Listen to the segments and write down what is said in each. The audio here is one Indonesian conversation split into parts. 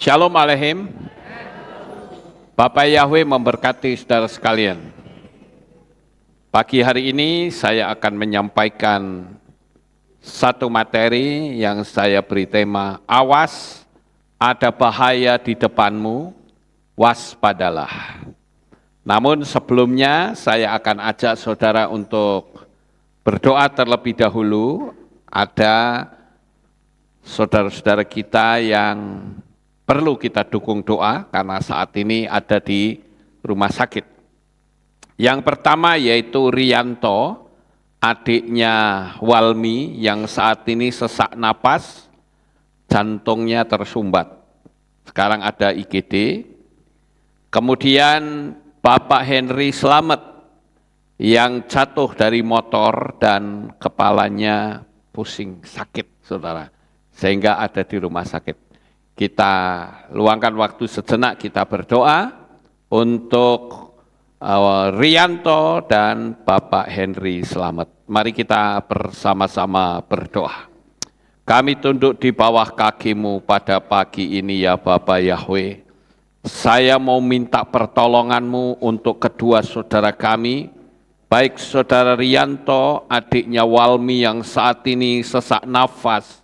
Shalom Aleihim. Bapak Yahweh memberkati saudara sekalian. Pagi hari ini saya akan menyampaikan satu materi yang saya beri tema, awas, ada bahaya di depanmu, waspadalah. Namun sebelumnya saya akan ajak saudara untuk berdoa terlebih dahulu. Ada saudara-saudara kita yang perlu kita dukung doa karena saat ini ada di rumah sakit. Yang pertama yaitu Rianto, adiknya Walmi yang saat ini sesak napas, jantungnya tersumbat. Sekarang ada IGD. Kemudian Bapak Henry Slamet yang jatuh dari motor dan kepalanya pusing, sakit saudara, sehingga ada di rumah sakit. Kita luangkan waktu sejenak, kita berdoa untuk Rianto dan Bapak Henry Slamet. Mari kita bersama-sama berdoa. Kami tunduk di bawah kaki-Mu pada pagi ini ya Bapak Yahweh. Saya mau minta pertolongan-Mu untuk kedua saudara kami, baik saudara Rianto, adiknya Walmi yang saat ini sesak nafas,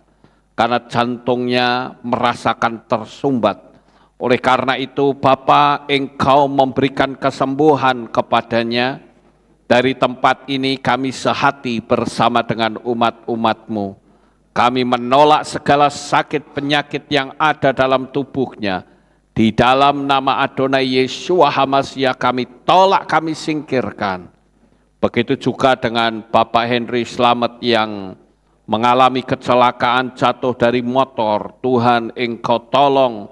karena jantungnya merasakan tersumbat. Oleh karena itu Bapa, Engkau memberikan kesembuhan kepadanya. Dari tempat ini kami sehati bersama dengan umat-umat-Mu. Kami menolak segala sakit penyakit yang ada dalam tubuhnya. Di dalam nama Adonai Yeshua HaMashiach kami tolak, kami singkirkan. Begitu juga dengan Bapak Henry Slamet yang mengalami kecelakaan jatuh dari motor. Tuhan, Engkau tolong,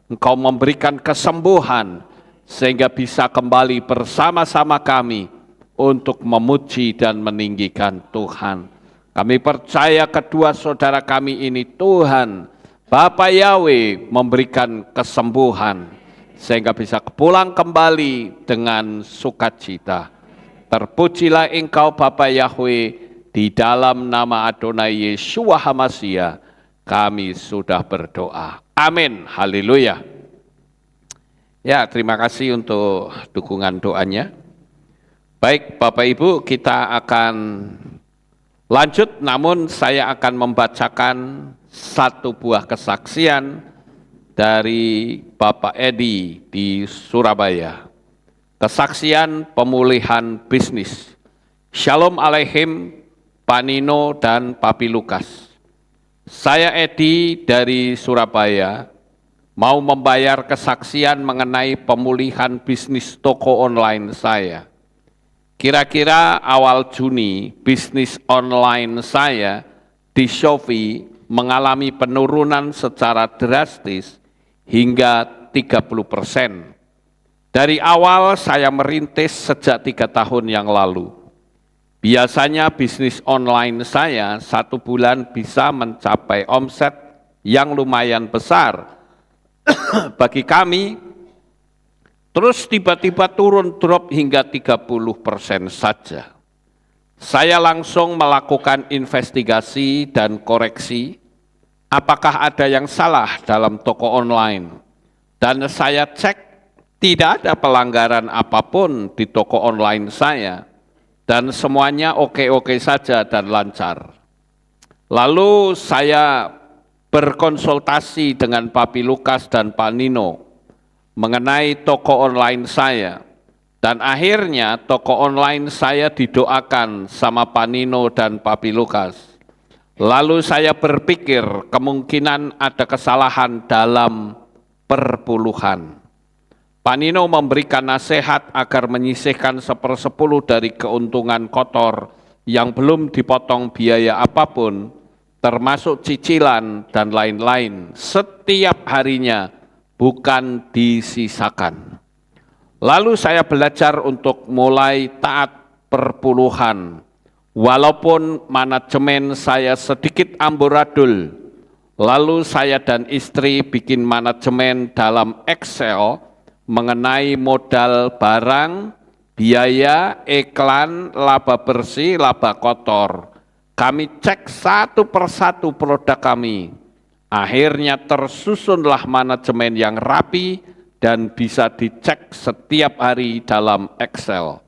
Engkau memberikan kesembuhan sehingga bisa kembali bersama-sama kami untuk memuji dan meninggikan Tuhan. Kami percaya kedua saudara kami ini Tuhan, Bapak Yahweh memberikan kesembuhan sehingga bisa pulang kembali dengan sukacita. Terpujilah Engkau Bapak Yahweh. Di dalam nama Adonai Yeshua HaMashiach kami sudah berdoa. Amin. Haleluya. Ya, terima kasih untuk dukungan doanya. Baik Bapak Ibu, kita akan lanjut, namun saya akan membacakan satu buah kesaksian dari Bapak Edi di Surabaya. Kesaksian pemulihan bisnis. Shalom Aleihim, Pak Nino dan Papi Lukas. Saya Edi dari Surabaya, mau membayar kesaksian mengenai pemulihan bisnis toko online saya. Kira-kira awal Juni, bisnis online saya di Shopee mengalami penurunan secara drastis hingga 30%. Dari awal saya merintis sejak 3 tahun yang lalu. Biasanya bisnis online saya 1 bulan bisa mencapai omset yang lumayan besar bagi kami, terus tiba-tiba turun drop hingga 30% saja. Saya langsung melakukan investigasi dan koreksi, apakah ada yang salah dalam toko online. Dan saya cek tidak ada pelanggaran apapun di toko online saya. Dan semuanya oke-oke saja dan lancar. Lalu saya berkonsultasi dengan Papi Lukas dan Pak Nino mengenai toko online saya. Dan akhirnya toko online saya didoakan sama Pak Nino dan Papi Lukas. Lalu saya berpikir kemungkinan ada kesalahan dalam perpuluhan. Pak Nino memberikan nasihat agar menyisihkan 1/10 dari keuntungan kotor yang belum dipotong biaya apapun, termasuk cicilan dan lain-lain, setiap harinya, bukan disisakan. Lalu saya belajar untuk mulai taat perpuluhan, walaupun manajemen saya sedikit amburadul. Lalu saya dan istri bikin manajemen dalam Excel, mengenai modal barang, biaya, iklan, laba bersih, laba kotor. Kami cek satu persatu produk kami. Akhirnya tersusunlah manajemen yang rapi dan bisa dicek setiap hari dalam Excel.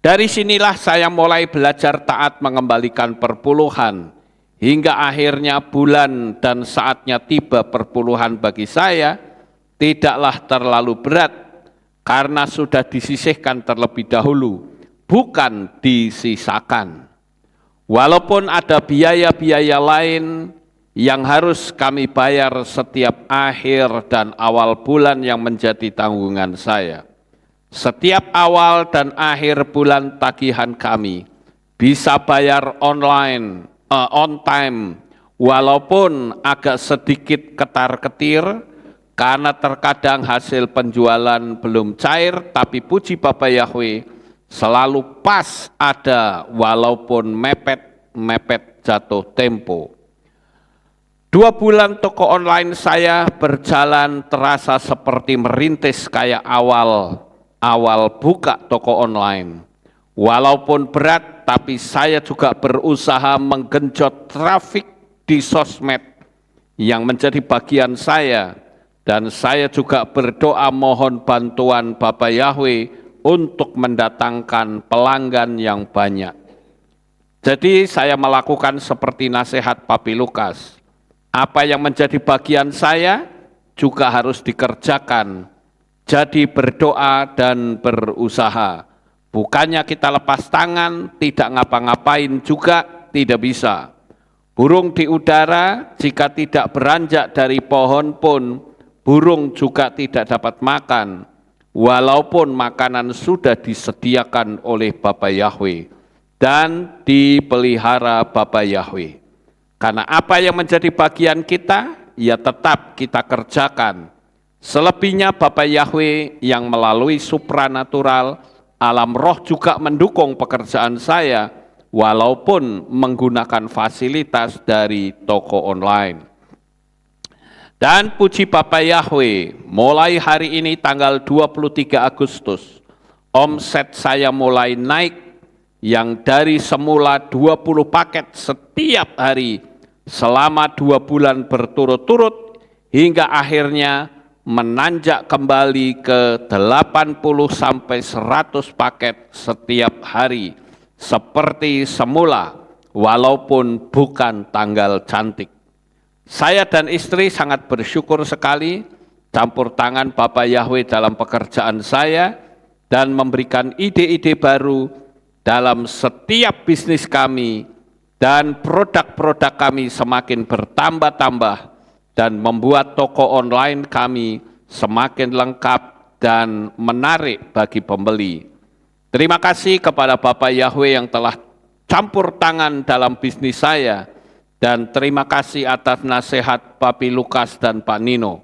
Dari sinilah saya mulai belajar taat mengembalikan perpuluhan, hingga akhirnya bulan dan saatnya tiba perpuluhan bagi saya tidaklah terlalu berat, karena sudah disisihkan terlebih dahulu, bukan disisakan. Walaupun ada biaya-biaya lain yang harus kami bayar setiap akhir dan awal bulan yang menjadi tanggungan saya. Setiap awal dan akhir bulan tagihan kami bisa bayar online, on time, walaupun agak sedikit ketar-ketir, karena terkadang hasil penjualan belum cair, tapi puji Bapak Yahweh selalu pas ada walaupun mepet jatuh tempo. 2 bulan toko online saya berjalan terasa seperti merintis kayak awal buka toko online. Walaupun berat, tapi saya juga berusaha menggenjot trafik di sosmed yang menjadi bagian saya. Dan saya juga berdoa mohon bantuan Bapak Yahweh untuk mendatangkan pelanggan yang banyak. Jadi saya melakukan seperti nasihat Papi Lukas. Apa yang menjadi bagian saya juga harus dikerjakan. Jadi berdoa dan berusaha. Bukannya kita lepas tangan, tidak ngapa-ngapain juga tidak bisa. Burung di udara jika tidak beranjak dari pohon pun, burung juga tidak dapat makan. Walaupun makanan sudah disediakan oleh Bapa Yahweh dan dipelihara Bapa Yahweh. Karena apa yang menjadi bagian kita, ya tetap kita kerjakan. Selebihnya Bapa Yahweh yang melalui supranatural, alam roh juga mendukung pekerjaan saya, walaupun menggunakan fasilitas dari toko online. Dan puji Bapa Yahweh, mulai hari ini tanggal 23 Agustus, omset saya mulai naik, yang dari semula 20 paket setiap hari selama 2 bulan berturut-turut, hingga akhirnya menanjak kembali ke 80 sampai 100 paket setiap hari, seperti semula, walaupun bukan tanggal cantik. Saya dan istri sangat bersyukur sekali campur tangan Bapa Yahweh dalam pekerjaan saya dan memberikan ide-ide baru dalam setiap bisnis kami, dan produk-produk kami semakin bertambah-tambah dan membuat toko online kami semakin lengkap dan menarik bagi pembeli. Terima kasih kepada Bapa Yahweh yang telah campur tangan dalam bisnis saya, dan terima kasih atas nasihat Papi Lukas dan Pak Nino.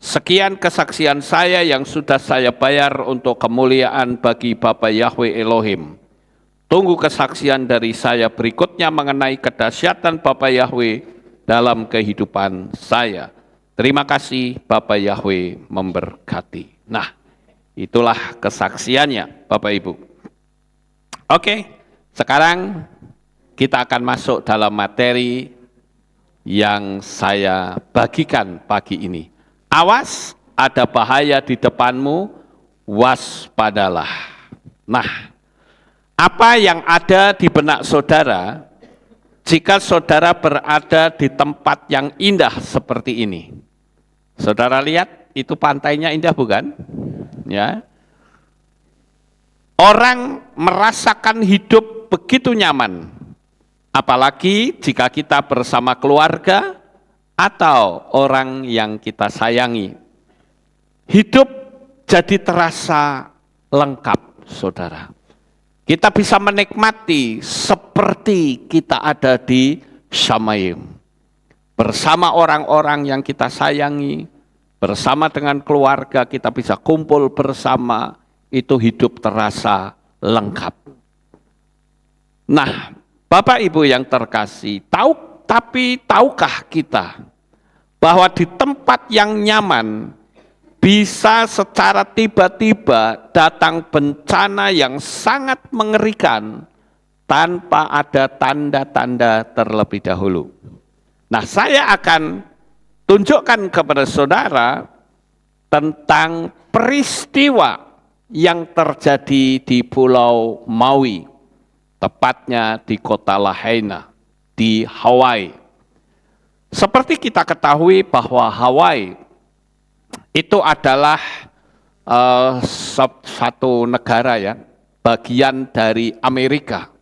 Sekian kesaksian saya yang sudah saya bayar untuk kemuliaan bagi Bapa Yahweh Elohim. Tunggu kesaksian dari saya berikutnya mengenai kedahsyatan Bapa Yahweh dalam kehidupan saya. Terima kasih, Bapa Yahweh memberkati. Nah, itulah kesaksiannya Bapak Ibu. Oke, sekarang kita akan masuk dalam materi yang saya bagikan pagi ini. Awas, ada bahaya di depanmu, waspadalah. Nah, apa yang ada di benak saudara jika saudara berada di tempat yang indah seperti ini? Saudara lihat, itu pantainya indah bukan? Ya. Orang merasakan hidup begitu nyaman, apalagi jika kita bersama keluarga atau orang yang kita sayangi. Hidup jadi terasa lengkap, saudara. Kita bisa menikmati seperti kita ada di Shamayim. Bersama orang-orang yang kita sayangi, bersama dengan keluarga kita bisa kumpul bersama, itu hidup terasa lengkap. Nah, Bapak Ibu yang terkasih, tapi tahukah kita bahwa di tempat yang nyaman bisa secara tiba-tiba datang bencana yang sangat mengerikan tanpa ada tanda-tanda terlebih dahulu. Nah, saya akan tunjukkan kepada saudara tentang peristiwa yang terjadi di Pulau Maui, tepatnya di kota Lahaina, di Hawaii. Seperti kita ketahui bahwa Hawaii itu adalah satu negara ya, bagian dari Amerika.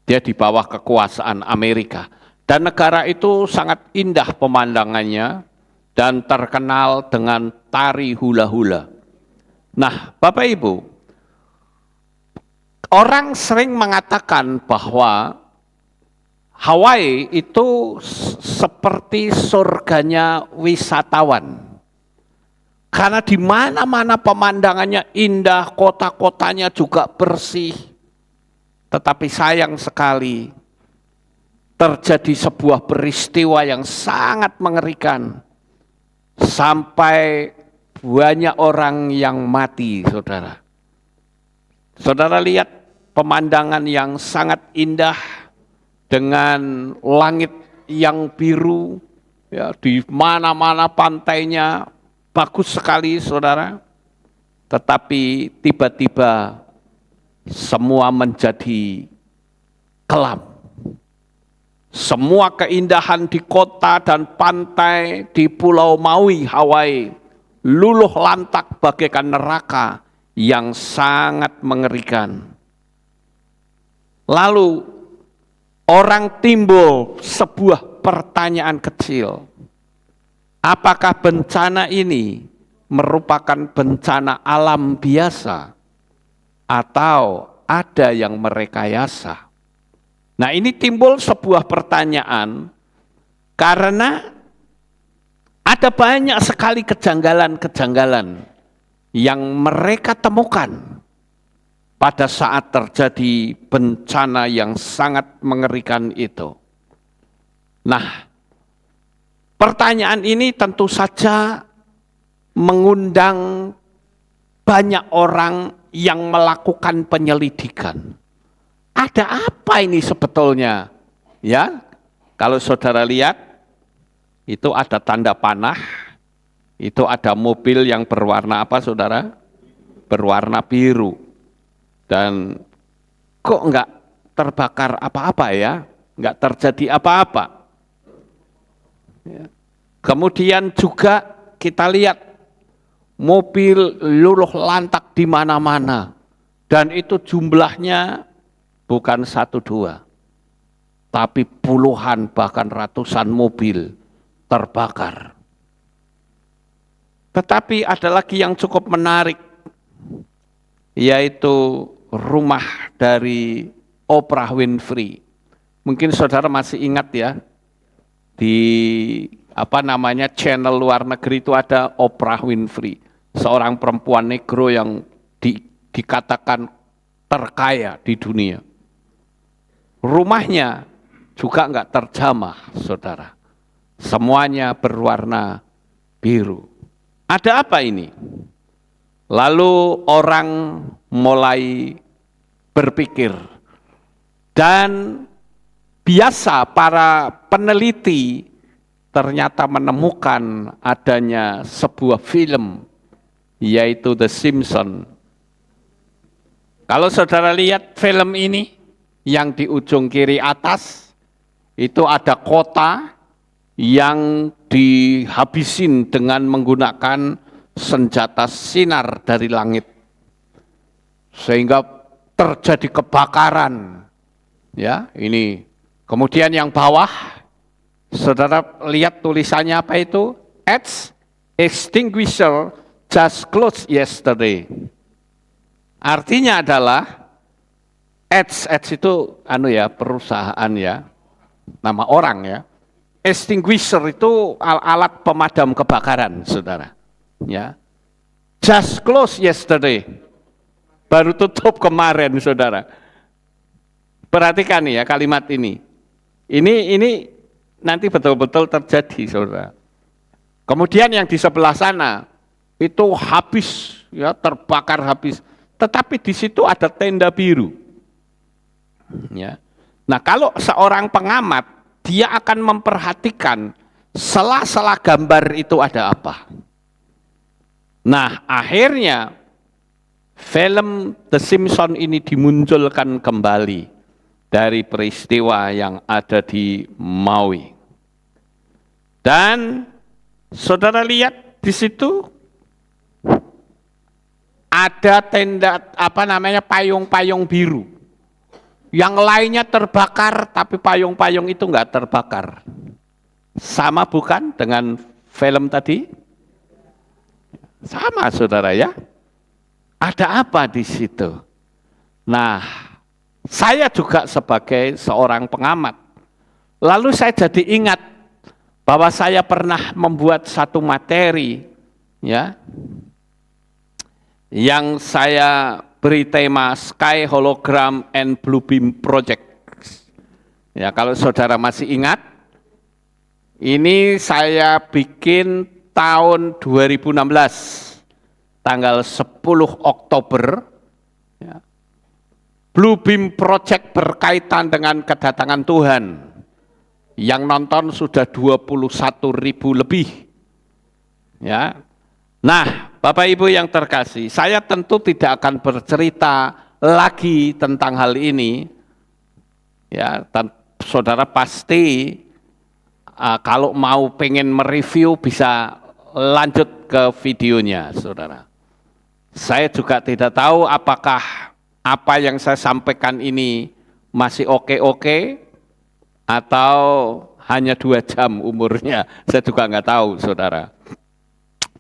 Dia di bawah kekuasaan Amerika. Dan negara itu sangat indah pemandangannya dan terkenal dengan tari hula-hula. Nah, Bapak Ibu, orang sering mengatakan bahwa Hawaii itu seperti surganya wisatawan. Karena di mana-mana pemandangannya indah, kota-kotanya juga bersih. Tetapi sayang sekali, terjadi sebuah peristiwa yang sangat mengerikan. Sampai banyak orang yang mati, saudara. Saudara lihat pemandangan yang sangat indah dengan langit yang biru, ya, di mana-mana pantainya bagus sekali, saudara. Tetapi tiba-tiba semua menjadi kelam. Semua keindahan di kota dan pantai di Pulau Maui, Hawaii, luluh lantak bagaikan neraka yang sangat mengerikan. Lalu orang timbul sebuah pertanyaan kecil. Apakah bencana ini merupakan bencana alam biasa atau ada yang merekayasa? Nah, ini timbul sebuah pertanyaan karena ada banyak sekali kejanggalan-kejanggalan yang mereka temukan pada saat terjadi bencana yang sangat mengerikan itu. Nah, pertanyaan ini tentu saja mengundang banyak orang yang melakukan penyelidikan. Ada apa ini sebetulnya? Ya, kalau saudara lihat, itu ada tanda panah, itu ada mobil yang berwarna apa, saudara? Berwarna biru. Dan kok enggak terbakar apa-apa ya? Enggak terjadi apa-apa. Ya. Kemudian juga kita lihat mobil luluh lantak di mana-mana. Dan itu jumlahnya bukan 1-2, tapi puluhan bahkan ratusan mobil terbakar. Tetapi ada lagi yang cukup menarik, yaitu rumah dari Oprah Winfrey. Mungkin saudara masih ingat ya, di channel luar negeri itu ada Oprah Winfrey, seorang perempuan negro yang dikatakan terkaya di dunia. Rumahnya juga enggak terjamah, saudara. Semuanya berwarna biru. Ada apa ini? Lalu orang mulai berpikir. Dan biasa para peneliti ternyata menemukan adanya sebuah film, yaitu The Simpsons. Kalau saudara lihat film ini, yang di ujung kiri atas, itu ada kota yang dihabisin dengan menggunakan senjata sinar dari langit. Sehingga terjadi kebakaran. Ya, ini. Kemudian yang bawah, saudara lihat tulisannya apa itu? Extinguisher just closed yesterday. Artinya adalah Edge itu perusahaan ya, nama orang ya. Extinguisher itu alat pemadam kebakaran, saudara. Ya, just closed yesterday, baru tutup kemarin, saudara. Perhatikan ya kalimat ini. Ini nanti betul-betul terjadi, saudara. Kemudian yang di sebelah sana itu habis, ya, terbakar habis. Tetapi di situ ada tenda biru. Ya. Nah, kalau seorang pengamat dia akan memperhatikan sela-sela gambar itu ada apa. Nah, akhirnya film The Simpsons ini dimunculkan kembali dari peristiwa yang ada di Maui. Dan saudara lihat di situ ada tenda payung-payung biru. Yang lainnya terbakar, tapi payung-payung itu enggak terbakar. Sama bukan dengan film tadi? Sama saudara ya. Ada apa di situ? Nah, saya juga sebagai seorang pengamat. Lalu saya jadi ingat bahwa saya pernah membuat satu materi ya, yang saya beri tema Sky Hologram and Bluebeam Project. Ya, kalau saudara masih ingat, ini saya bikin tahun 2016, tanggal 10 Oktober. Ya. Bluebeam Project berkaitan dengan kedatangan Tuhan. Yang nonton sudah 21.000 lebih. Ya. Nah, Bapak Ibu yang terkasih, saya tentu tidak akan bercerita lagi tentang hal ini. Ya, saudara pasti kalau mau pengen mereview bisa lanjut ke videonya, saudara. Saya juga tidak tahu apakah apa yang saya sampaikan ini masih oke-oke atau hanya 2 jam umurnya. Saya juga nggak tahu, saudara.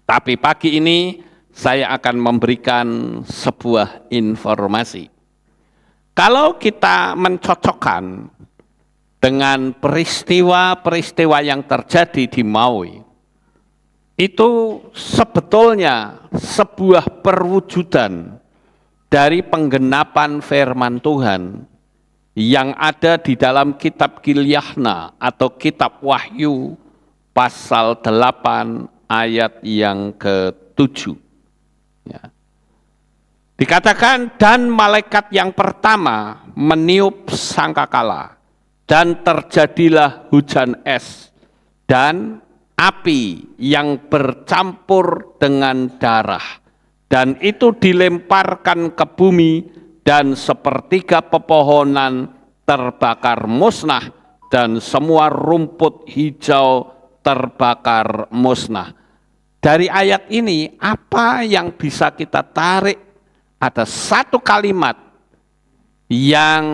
Tapi pagi ini saya akan memberikan sebuah informasi. Kalau kita mencocokkan dengan peristiwa-peristiwa yang terjadi di Maui, itu sebetulnya sebuah perwujudan dari penggenapan firman Tuhan yang ada di dalam kitab Gilyahna atau kitab Wahyu pasal 8 ayat yang ke-7. Ya. Dikatakan, dan malaikat yang pertama meniup sangkakala, dan terjadilah hujan es, dan api yang bercampur dengan darah, dan itu dilemparkan ke bumi, dan sepertiga pepohonan terbakar musnah, dan semua rumput hijau terbakar musnah. Dari ayat ini, apa yang bisa kita tarik? Ada satu kalimat yang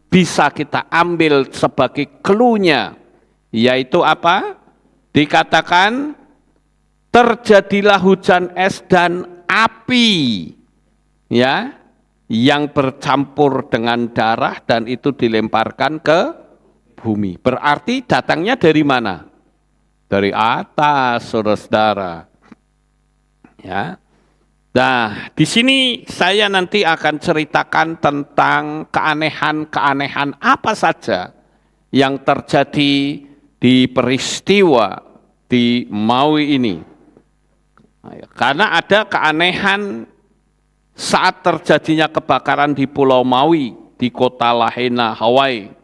bisa kita ambil sebagai clue-nya, yaitu apa? Dikatakan, terjadilah hujan es dan api, ya, yang bercampur dengan darah, dan itu dilemparkan ke bumi. Berarti datangnya dari mana? Dari atas, saudara-saudara. Ya. Nah, di sini saya nanti akan ceritakan tentang keanehan-keanehan apa saja yang terjadi di peristiwa di Maui ini. Karena ada keanehan saat terjadinya kebakaran di Pulau Maui, di kota Lahaina, Hawaii,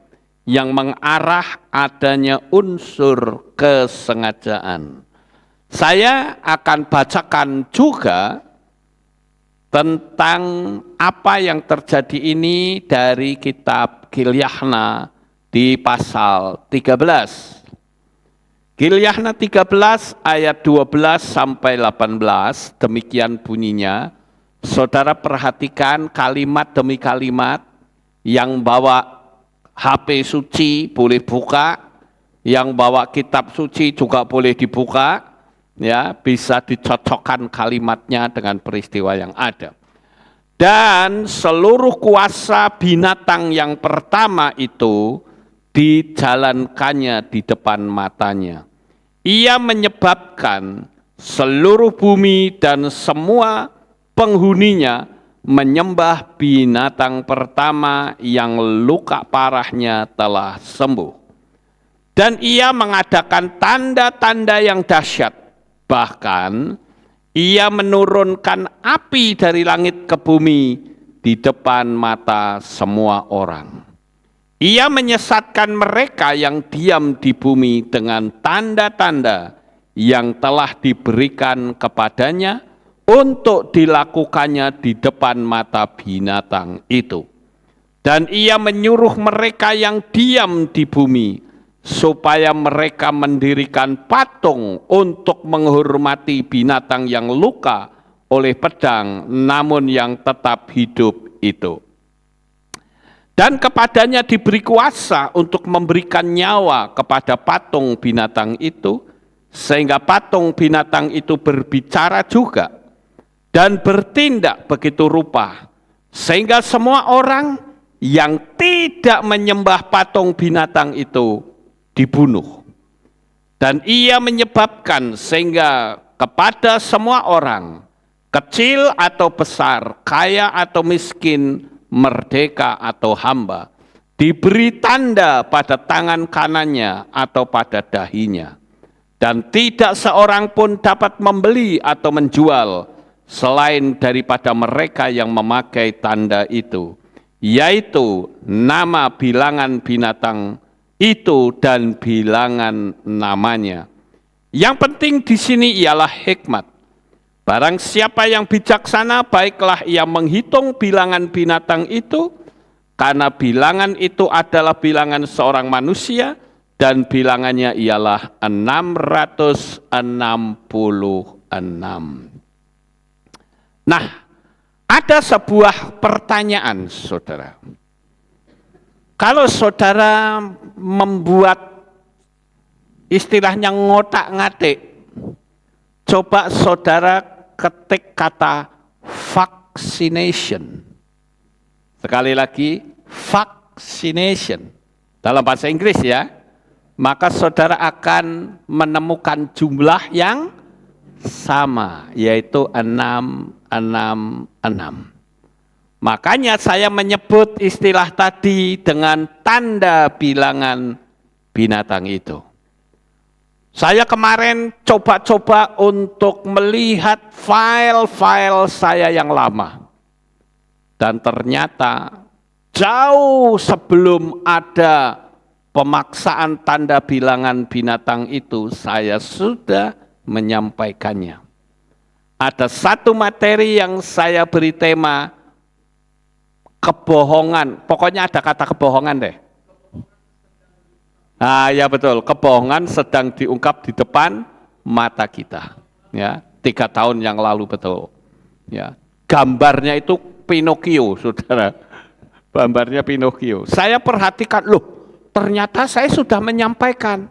yang mengarah adanya unsur kesengajaan. Saya akan bacakan juga tentang apa yang terjadi ini dari kitab Gilyahna di pasal 13. Gilyahna 13 ayat 12 sampai 18, demikian bunyinya. Saudara perhatikan kalimat demi kalimat. Yang bawa HP suci boleh buka, yang bawa kitab suci juga boleh dibuka, ya, bisa dicocokkan kalimatnya dengan peristiwa yang ada. Dan seluruh kuasa binatang yang pertama itu dijalankannya di depan matanya. Ia menyebabkan seluruh bumi dan semua penghuninya menyembah binatang pertama yang luka parahnya telah sembuh. Dan ia mengadakan tanda-tanda yang dahsyat. Bahkan ia menurunkan api dari langit ke bumi di depan mata semua orang. Ia menyesatkan mereka yang diam di bumi dengan tanda-tanda yang telah diberikan kepadanya untuk dilakukannya di depan mata binatang itu. Dan ia menyuruh mereka yang diam di bumi supaya mereka mendirikan patung untuk menghormati binatang yang luka oleh pedang namun yang tetap hidup itu. Dan kepadanya diberi kuasa untuk memberikan nyawa kepada patung binatang itu, sehingga patung binatang itu berbicara juga dan bertindak begitu rupa, sehingga semua orang yang tidak menyembah patung binatang itu dibunuh. Dan ia menyebabkan sehingga kepada semua orang, kecil atau besar, kaya atau miskin, merdeka atau hamba, diberi tanda pada tangan kanannya atau pada dahinya. Dan tidak seorang pun dapat membeli atau menjual selain daripada mereka yang memakai tanda itu, yaitu nama bilangan binatang itu dan bilangan namanya. Yang penting di sini ialah hikmat. Barang siapa yang bijaksana, baiklah ia menghitung bilangan binatang itu, karena bilangan itu adalah bilangan seorang manusia, dan bilangannya ialah 666. Nah, ada sebuah pertanyaan, saudara. Kalau saudara membuat istilahnya ngotak-ngatik, coba saudara ketik kata vaccination. Sekali lagi, vaccination. Dalam bahasa Inggris ya. Maka saudara akan menemukan jumlah yang sama, yaitu 666. Makanya saya menyebut istilah tadi dengan tanda bilangan binatang itu. Saya kemarin coba-coba untuk melihat file-file saya yang lama. Dan ternyata jauh sebelum ada pemaksaan tanda bilangan binatang itu, saya sudah menyampaikannya. Ada satu materi yang saya beri tema kebohongan. Pokoknya ada kata kebohongan deh. Ah ya betul, kebohongan sedang diungkap di depan mata kita. Ya, 3 tahun yang lalu betul. Ya, gambarnya itu Pinocchio, saudara. Gambarnya Pinocchio. Saya perhatikan, loh, ternyata saya sudah menyampaikan.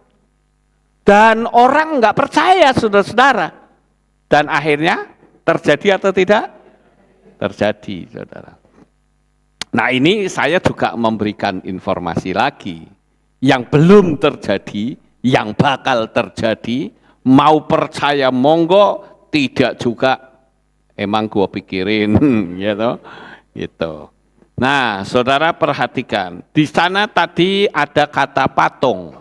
Dan orang nggak percaya, saudara-saudara. Dan akhirnya terjadi atau tidak? Terjadi, saudara. Nah ini saya juga memberikan informasi lagi. Yang belum terjadi, yang bakal terjadi, mau percaya monggo, tidak juga emang gua pikirin, gitu. Nah, saudara perhatikan, di sana tadi ada kata patung.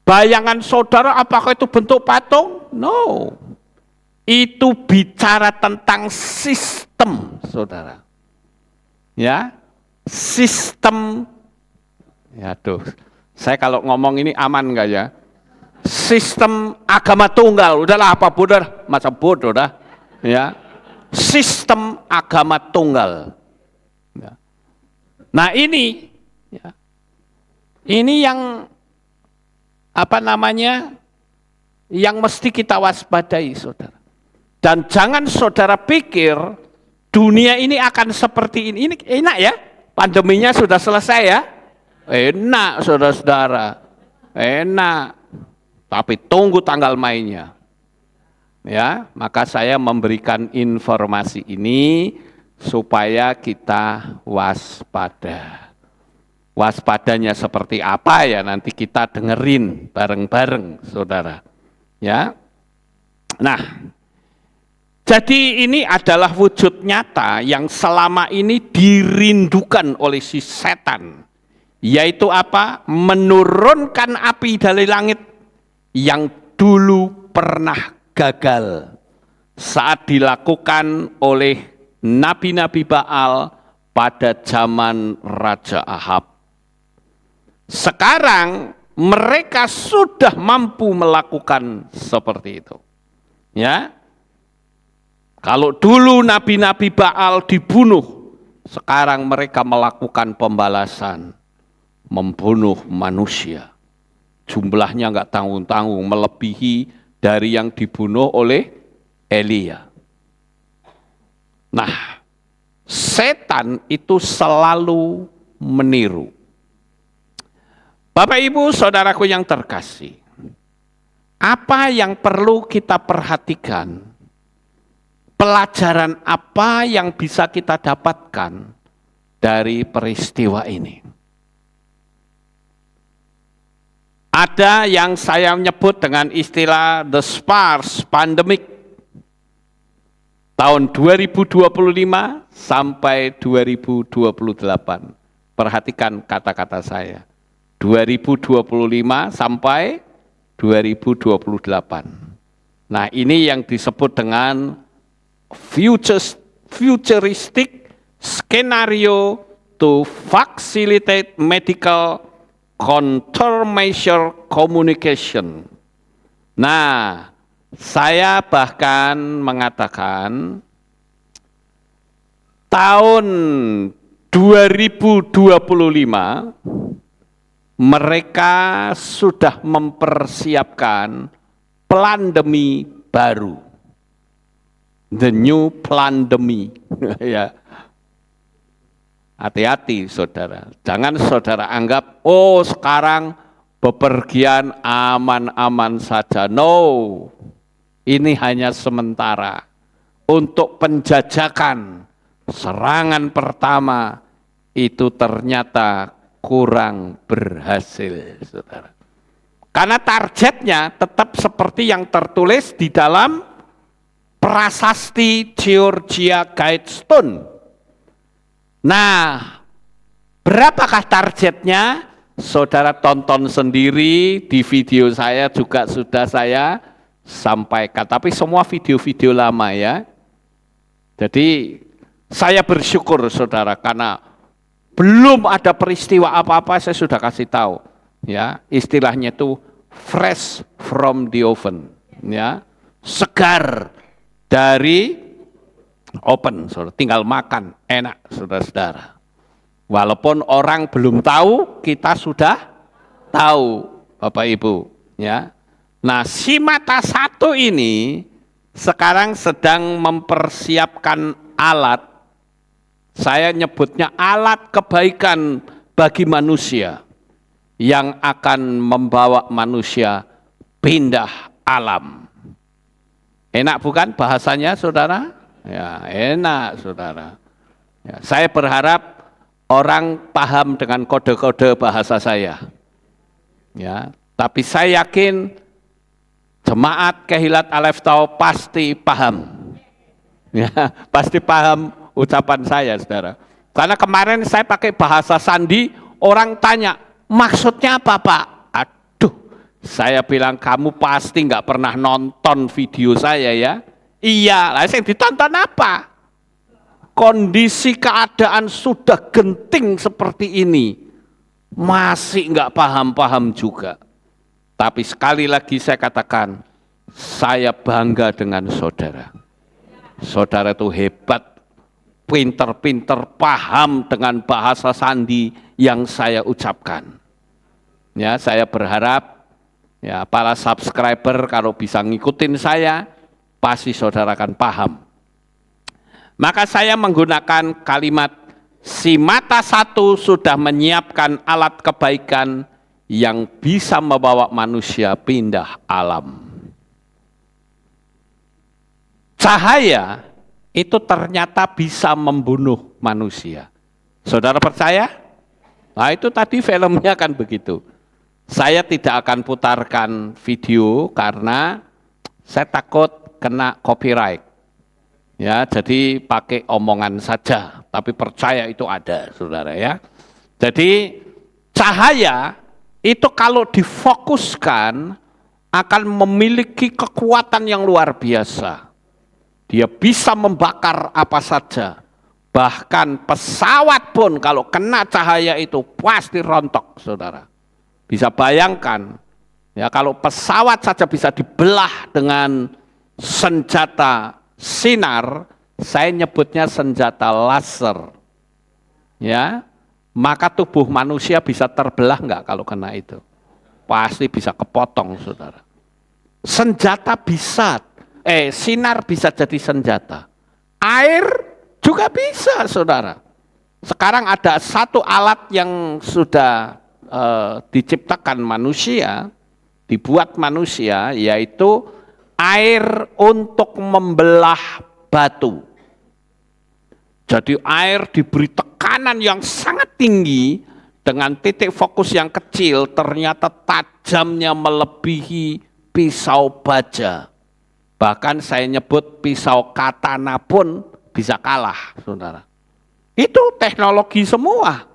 Bayangan saudara apakah itu bentuk patung? No. Itu bicara tentang sistem, saudara. Ya, sistem. Ya tuh, saya kalau ngomong ini aman enggak ya? Sistem agama tunggal, udahlah apa bodoh, masa bodoh dah. Ya, sistem agama tunggal. Ya. Nah ini, ya, ini yang apa namanya, yang mesti kita waspadai, saudara. Dan jangan saudara pikir dunia ini akan seperti ini. Ini enak ya, pandeminya sudah selesai ya. Enak saudara-saudara, enak, tapi tunggu tanggal mainnya. Ya, maka saya memberikan informasi ini supaya kita waspada. Waspadanya seperti apa ya nanti kita dengerin bareng-bareng, saudara. Ya, nah, jadi ini adalah wujud nyata yang selama ini dirindukan oleh si setan. Yaitu apa? Menurunkan api dari langit yang dulu pernah gagal saat dilakukan oleh nabi-nabi Baal pada zaman Raja Ahab. Sekarang mereka sudah mampu melakukan seperti itu. Ya. Kalau dulu nabi-nabi Baal dibunuh, sekarang mereka melakukan pembalasan, membunuh manusia. Jumlahnya nggak tanggung-tanggung, melebihi dari yang dibunuh oleh Elia. Nah, setan itu selalu meniru. Bapak Ibu saudaraku yang terkasih, apa yang perlu kita perhatikan? Pelajaran apa yang bisa kita dapatkan dari peristiwa ini? Ada yang saya menyebut dengan istilah the SPARS pandemic tahun 2025 sampai 2028. Perhatikan kata-kata saya. 2025 sampai 2028. Nah, ini yang disebut dengan futuristic scenario to facilitate medical countermeasure communication. Nah, saya bahkan mengatakan tahun 2025 mereka sudah mempersiapkan plandemi baru. The new plandemi. Ya. Hati-hati saudara. Jangan saudara anggap, oh sekarang bepergian aman-aman saja. No. Ini hanya sementara. Untuk penjajakan serangan pertama itu ternyata kurang berhasil, saudara. Karena targetnya tetap seperti yang tertulis di dalam Prasasti Georgia Guidestone. Nah, berapakah targetnya? Saudara tonton sendiri di video saya juga sudah saya sampaikan. Tapi semua video-video lama ya. Jadi saya bersyukur saudara karena belum ada peristiwa apa-apa saya sudah kasih tahu. Ya, istilahnya itu fresh from the oven. Ya, segar dari open, saudara. Tinggal makan, enak, saudara-saudara. Walaupun orang belum tahu, kita sudah tahu, Bapak Ibu. Ya. Nah, si mata satu ini sekarang sedang mempersiapkan alat. Saya nyebutnya alat kebaikan bagi manusia yang akan membawa manusia pindah alam. Enak bukan bahasanya, saudara? Ya, enak, saudara. Ya, saya berharap orang paham dengan kode-kode bahasa saya. Ya, tapi saya yakin jemaat Kehilat Aleph Tau pasti paham. Ya, pasti paham ucapan saya, saudara. Karena kemarin saya pakai bahasa sandi, orang tanya, maksudnya apa, Pak? Aduh, saya bilang kamu pasti nggak pernah nonton video saya ya. Iya, lah saya ditonton apa? Kondisi keadaan sudah genting seperti ini, masih nggak paham-paham juga. Tapi sekali lagi saya katakan, saya bangga dengan saudara. Saudara itu hebat, pinter-pinter paham dengan bahasa sandi yang saya ucapkan. Ya, saya berharap ya para subscriber kalau bisa ngikutin saya, pasti saudara akan paham. Maka saya menggunakan kalimat si mata satu sudah menyiapkan alat kebaikan yang bisa membawa manusia pindah alam. Cahaya itu ternyata bisa membunuh manusia. Saudara percaya? Nah itu tadi filmnya kan begitu. Saya tidak akan putarkan video karena saya takut kena copyright. Ya, jadi pakai omongan saja, tapi percaya itu ada, saudara ya. Jadi cahaya itu kalau difokuskan akan memiliki kekuatan yang luar biasa. Dia bisa membakar apa saja. Bahkan pesawat pun kalau kena cahaya itu pasti rontok, saudara. Bisa bayangkan, ya kalau pesawat saja bisa dibelah dengan senjata sinar, saya nyebutnya senjata laser. Ya, maka tubuh manusia bisa terbelah nggak kalau kena itu? Pasti bisa kepotong, saudara. Senjata bisa, sinar bisa jadi senjata. Air juga bisa, saudara. Sekarang ada satu alat yang sudah diciptakan manusia, dibuat manusia, yaitu air untuk membelah batu. Jadi air diberi tekanan yang sangat tinggi dengan titik fokus yang kecil, ternyata tajamnya melebihi pisau baja. Bahkan saya nyebut pisau katana pun bisa kalah, saudara. Itu teknologi semua.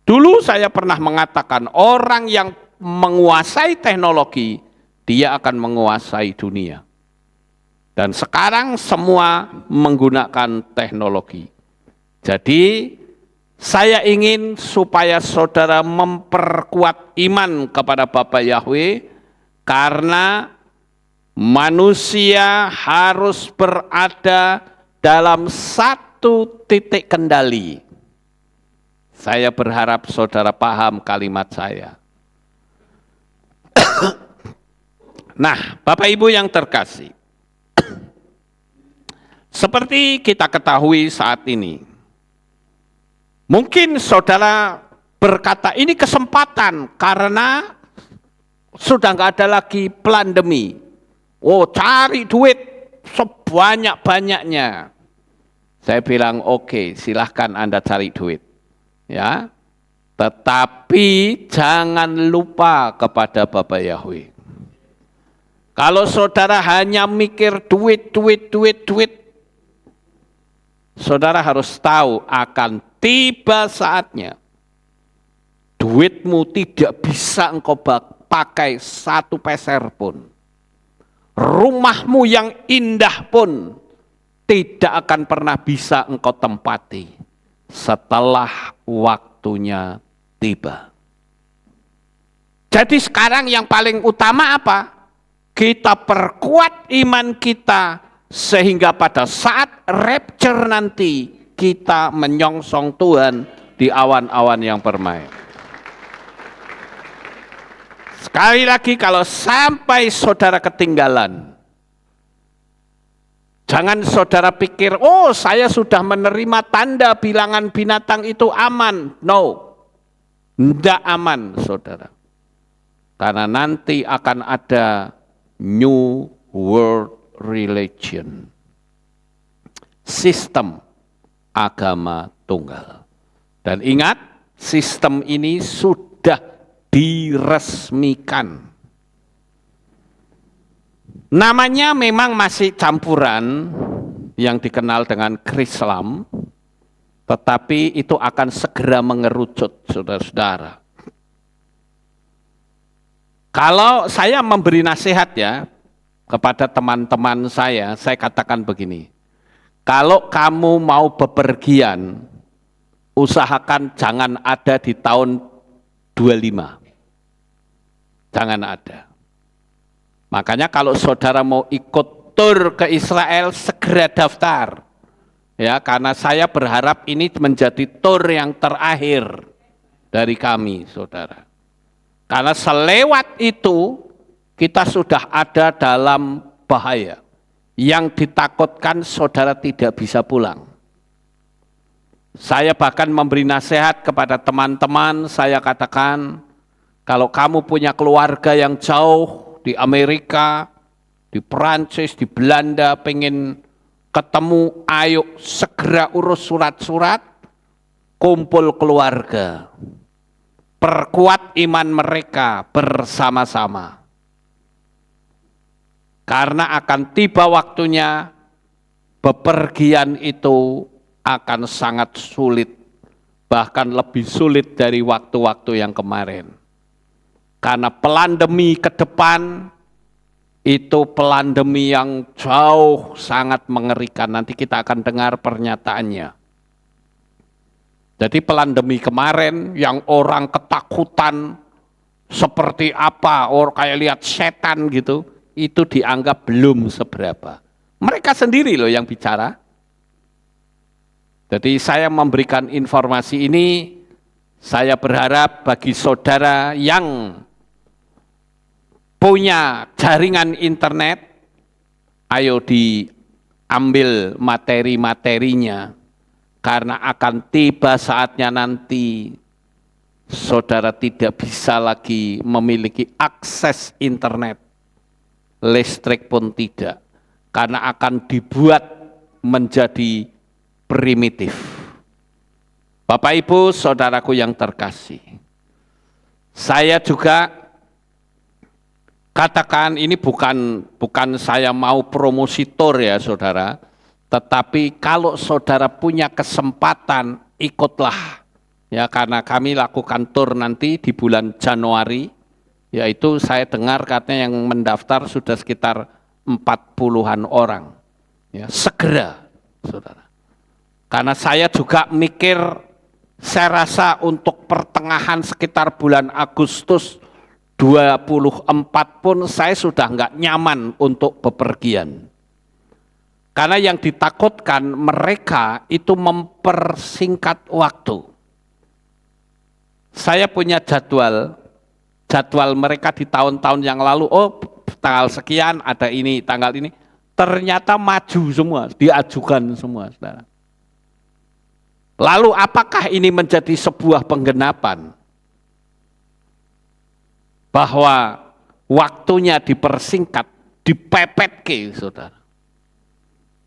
Dulu saya pernah mengatakan orang yang menguasai teknologi, dia akan menguasai dunia. Dan sekarang semua menggunakan teknologi. Jadi saya ingin supaya saudara memperkuat iman kepada Bapa Yahweh, karena manusia harus berada dalam satu titik kendali. Saya berharap saudara paham kalimat saya. Nah, Bapak Ibu yang terkasih, seperti kita ketahui saat ini, mungkin saudara berkata ini kesempatan karena sudah nggak ada lagi pandemi. Oh, cari duit sebanyak-banyaknya. Saya bilang oke, silahkan Anda cari duit. Ya, tetapi jangan lupa kepada Bapa Yahweh. Kalau saudara hanya mikir duit, saudara harus tahu akan tiba saatnya duitmu tidak bisa engkau pakai satu peser pun. Rumahmu yang indah pun tidak akan pernah bisa engkau tempati setelah waktunya tiba. Jadi sekarang yang paling utama apa? Kita perkuat iman kita sehingga pada saat rapture nanti kita menyongsong Tuhan di awan-awan yang permai. Sekali lagi, kalau sampai saudara ketinggalan, jangan saudara pikir, oh saya sudah menerima tanda bilangan binatang itu aman. No, tidak aman saudara. Karena nanti akan ada New World Religion. Sistem agama tunggal. Dan ingat, sistem ini sudah diresmikan. Namanya memang masih campuran yang dikenal dengan Krislam, tetapi itu akan segera mengerucut, saudara-saudara. Kalau saya memberi nasihat ya kepada teman-teman saya katakan begini, kalau kamu mau bepergian, usahakan jangan ada di tahun 25. Jangan ada. Makanya kalau saudara mau ikut tur ke Israel, segera daftar. Ya, karena saya berharap ini menjadi tur yang terakhir dari kami, saudara. Karena selewat itu, kita sudah ada dalam bahaya. Yang ditakutkan saudara tidak bisa pulang. Saya bahkan memberi nasihat kepada teman-teman, saya katakan, kalau kamu punya keluarga yang jauh di Amerika, di Perancis, di Belanda, pengen ketemu, ayo segera urus surat-surat, kumpul keluarga, perkuat iman mereka bersama-sama. Karena akan tiba waktunya, bepergian itu akan sangat sulit, bahkan lebih sulit dari waktu-waktu yang kemarin. Karena pandemi ke depan, itu pandemi yang jauh sangat mengerikan. Nanti kita akan dengar pernyataannya. Jadi pandemi kemarin yang orang ketakutan, seperti apa, orang kayak lihat setan gitu, itu dianggap belum seberapa. Mereka sendiri loh yang bicara. Jadi saya memberikan informasi ini, saya berharap bagi saudara yang punya jaringan internet, ayo diambil materi-materinya, karena akan tiba saatnya nanti saudara tidak bisa lagi memiliki akses internet, listrik pun tidak, karena akan dibuat menjadi primitif. Bapak Ibu, saudaraku yang terkasih, saya juga katakan ini bukan saya mau promosi tour ya saudara, tetapi kalau saudara punya kesempatan ikutlah ya, karena kami lakukan tour nanti di bulan Januari, yaitu saya dengar katanya yang mendaftar sudah sekitar 40-an orang. Ya, segera saudara. Karena saya juga mikir, saya rasa untuk pertengahan sekitar bulan Agustus 24 pun saya sudah nggak nyaman untuk bepergian. Karena yang ditakutkan mereka itu mempersingkat waktu. Saya punya jadwal mereka di tahun-tahun yang lalu, oh tanggal sekian ada ini, tanggal ini. Ternyata maju semua, diajukan semua, saudara. Lalu apakah ini menjadi sebuah penggenapan? Bahwa waktunya dipersingkat, dipepet ke saudara.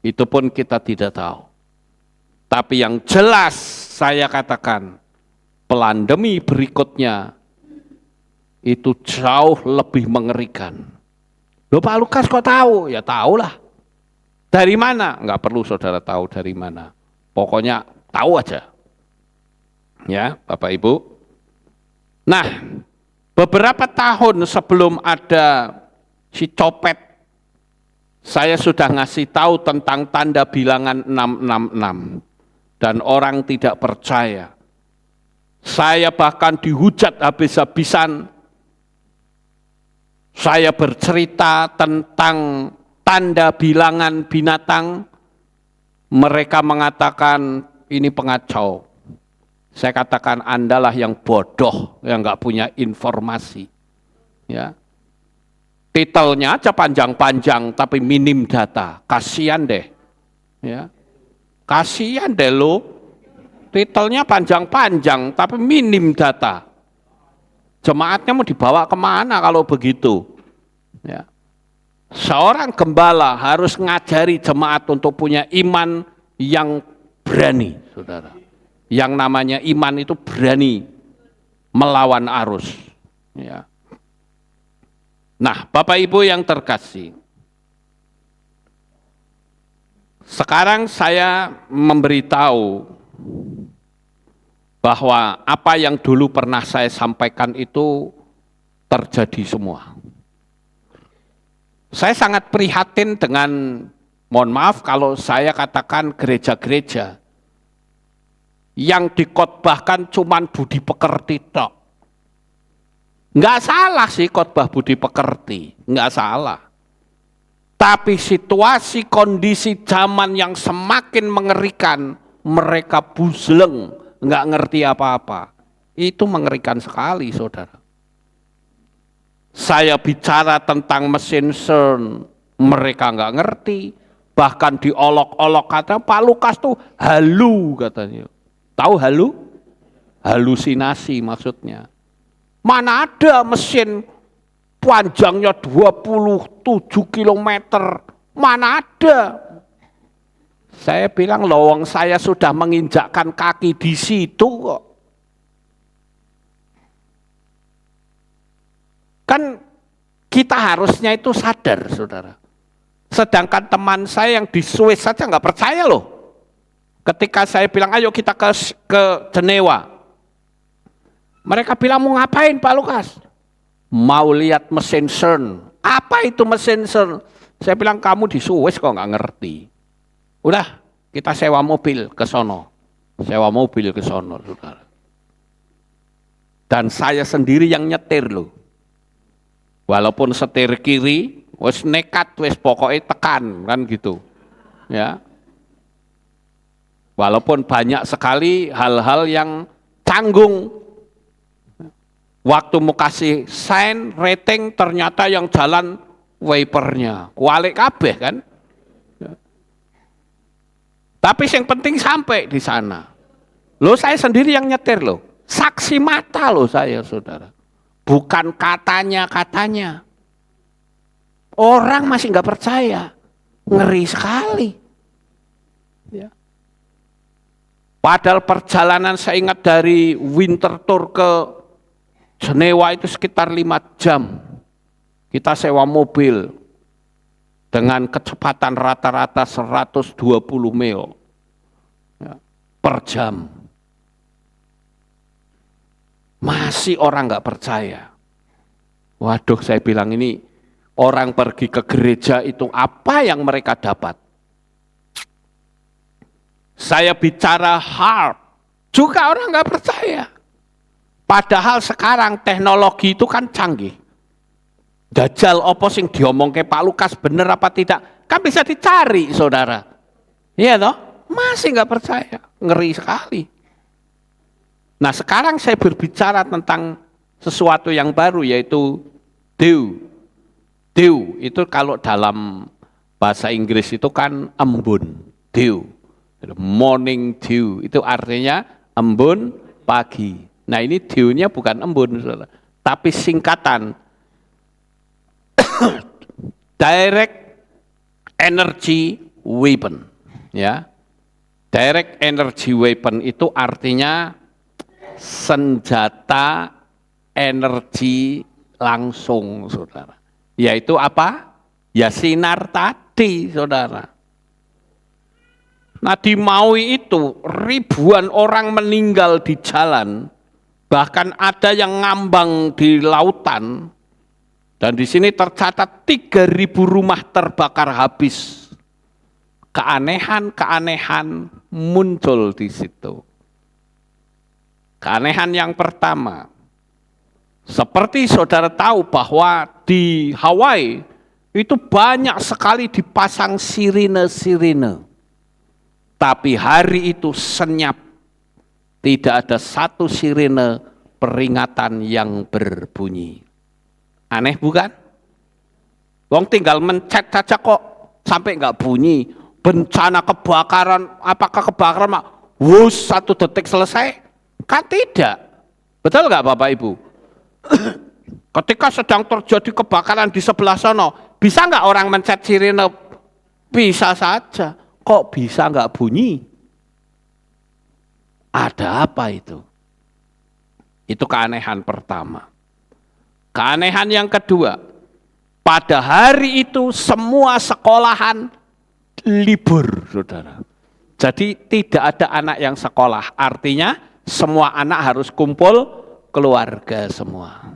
Itu pun kita tidak tahu. Tapi yang jelas saya katakan, pandemi berikutnya itu jauh lebih mengerikan. Loh Pak Lukas kok tahu? Ya tahulah. Dari mana? Enggak perlu saudara tahu dari mana. Pokoknya tahu aja. Ya, Bapak Ibu. Nah, beberapa tahun sebelum ada si copet, saya sudah ngasih tahu tentang tanda bilangan 666. Dan orang tidak percaya. Saya bahkan dihujat habis-habisan. Saya bercerita tentang tanda bilangan binatang. Mereka mengatakan ini pengacau. Saya katakan Andalah yang bodoh, yang nggak punya informasi. Ya. Titelnya aja panjang-panjang tapi minim data. Kasihan deh. Ya. Kasihan deh lo. Titelnya panjang-panjang tapi minim data. Jemaatnya mau dibawa kemana kalau begitu? Ya. Seorang gembala harus ngajari jemaat untuk punya iman yang berani, saudara. Yang namanya iman itu berani melawan arus. Ya. Nah, Bapak Ibu yang terkasih, sekarang saya memberitahu bahwa apa yang dulu pernah saya sampaikan itu terjadi semua. Saya sangat prihatin dengan, mohon maaf kalau saya katakan gereja-gereja yang dikhotbahkan cuman budi pekerti tok. Enggak salah sih khotbah budi pekerti, enggak salah. Tapi situasi kondisi zaman yang semakin mengerikan, mereka buzleng, enggak ngerti apa-apa. Itu mengerikan sekali, saudara. Saya bicara tentang mesin CERN, mereka enggak ngerti. Bahkan diolok-olok kata Pak Lukas tuh halu katanya. Tahu halu? Halusinasi maksudnya. Mana ada mesin panjangnya 27 km, mana ada. Saya bilang lowong saya sudah menginjakkan kaki di situ kok. Kan kita harusnya itu sadar, saudara. Sedangkan teman saya yang di Swiss saja nggak percaya loh. Ketika saya bilang, ayo kita ke Jenewa. Mereka bilang, mau ngapain Pak Lukas? Mau lihat mesin CERN. Apa itu mesin CERN? Saya bilang, kamu di Swiss kok nggak ngerti. Udah, kita sewa mobil ke sono. Sewa mobil ke sono, saudara. Dan saya sendiri yang nyetir loh. Walaupun setir kiri, wis nekat, wis pokoknya tekan, kan gitu. Ya. Walaupun banyak sekali hal-hal yang canggung. Waktu mau kasih sign, rating, ternyata yang jalan wipernya. Kualik kabeh kan. Ya. Tapi yang penting sampai di sana. Loh saya sendiri yang nyetir loh. Saksi mata loh saya saudara. Bukan katanya. Orang masih nggak percaya. Ngeri sekali. Ya. Padahal perjalanan saya ingat dari Winterthur ke Jenewa itu sekitar 5 jam. Kita sewa mobil dengan kecepatan rata-rata 120 mil ya, per jam. Masih orang nggak percaya. Waduh, saya bilang ini orang pergi ke gereja itu apa yang mereka dapat? Saya bicara harp, juga orang nggak percaya. Padahal sekarang teknologi itu kan canggih. Dajjal opo sing diomongke Pak Lukas bener apa tidak? Kan bisa dicari, saudara. Iya toh? Masih nggak percaya, ngeri sekali. Nah sekarang saya berbicara tentang sesuatu yang baru yaitu dew. Dew itu kalau dalam bahasa Inggris itu kan embun, dew. Morning dew itu artinya embun pagi. Nah ini dewnya bukan embun, saudara, tapi singkatan direct energy weapon. Ya, direct energy weapon itu artinya senjata energi langsung, saudara. Yaitu apa? Ya sinar tadi, saudara. Nah di Maui itu ribuan orang meninggal di jalan, bahkan ada yang ngambang di lautan, dan di sini tercatat 3.000 rumah terbakar habis. Keanehan-keanehan muncul di situ. Keanehan yang pertama, seperti saudara tahu bahwa di Hawaii itu banyak sekali dipasang sirine-sirine. Tapi hari itu senyap, tidak ada satu sirine peringatan yang berbunyi. Aneh bukan? Wong tinggal mencet saja kok sampai nggak bunyi. Bencana kebakaran, apakah kebakaran mak? Wus 1 detik selesai? Kan tidak. Betul nggak Bapak Ibu? Ketika sedang terjadi kebakaran di sebelah sono, bisa nggak orang mencet sirine? Bisa saja. Kok bisa nggak bunyi? Ada apa itu? Itu keanehan pertama. Keanehan yang kedua, pada hari itu semua sekolahan libur, saudara. Jadi tidak ada anak yang sekolah, artinya semua anak harus kumpul keluarga semua.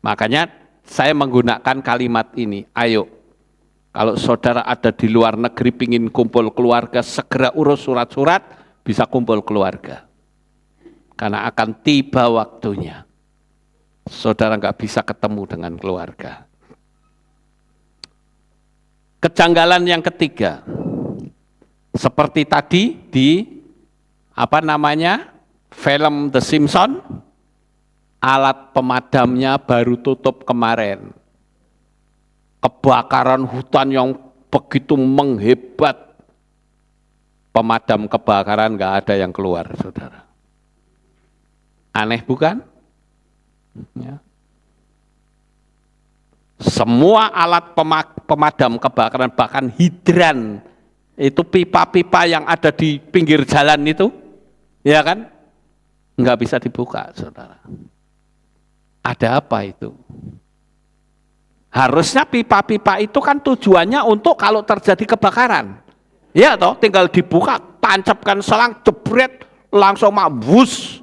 Makanya saya menggunakan kalimat ini, ayo kalau saudara ada di luar negeri pingin kumpul keluarga, segera urus surat-surat, bisa kumpul keluarga. Karena akan tiba waktunya. Saudara nggak bisa ketemu dengan keluarga. Kejanggalan yang ketiga, seperti tadi di film The Simpsons, alat pemadamnya baru tutup kemarin. Kebakaran hutan yang begitu menghebat, pemadam kebakaran nggak ada yang keluar, saudara. Aneh bukan? Ya. Semua alat pemadam kebakaran, bahkan hidran, itu pipa-pipa yang ada di pinggir jalan itu, ya kan, nggak bisa dibuka, saudara. Ada apa itu? Harusnya pipa-pipa itu kan tujuannya untuk kalau terjadi kebakaran, ya toh, tinggal dibuka, tancapkan selang, jebret, langsung mabus,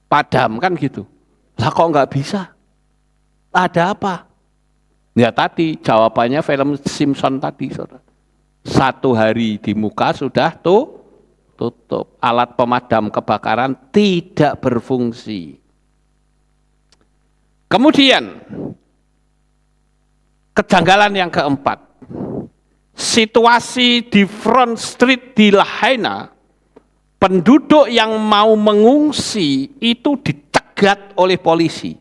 padam kan gitu. Lah kok nggak bisa? Ada apa? Ya tadi jawabannya film Simpson tadi, saudara. 1 hari di muka sudah tuh tutup. Alat pemadam kebakaran tidak berfungsi. Kemudian, kejanggalan yang keempat, situasi di Front Street di Lahaina, penduduk yang mau mengungsi itu dicegat oleh polisi.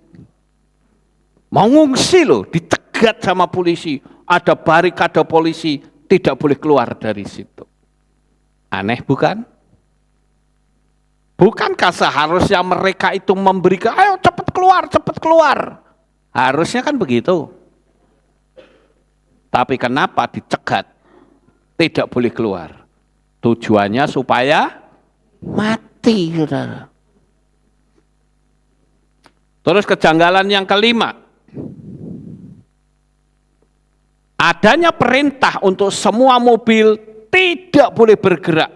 Mau ngungsi loh, dicegat sama polisi. Ada barikade polisi, tidak boleh keluar dari situ. Aneh bukan? Bukankah seharusnya mereka itu memberikan, ayo cepat keluar. Harusnya kan begitu. Tapi kenapa dicegat? Tidak boleh keluar. Tujuannya supaya mati, saudara. Terus kejanggalan yang kelima, adanya perintah untuk semua mobil tidak boleh bergerak.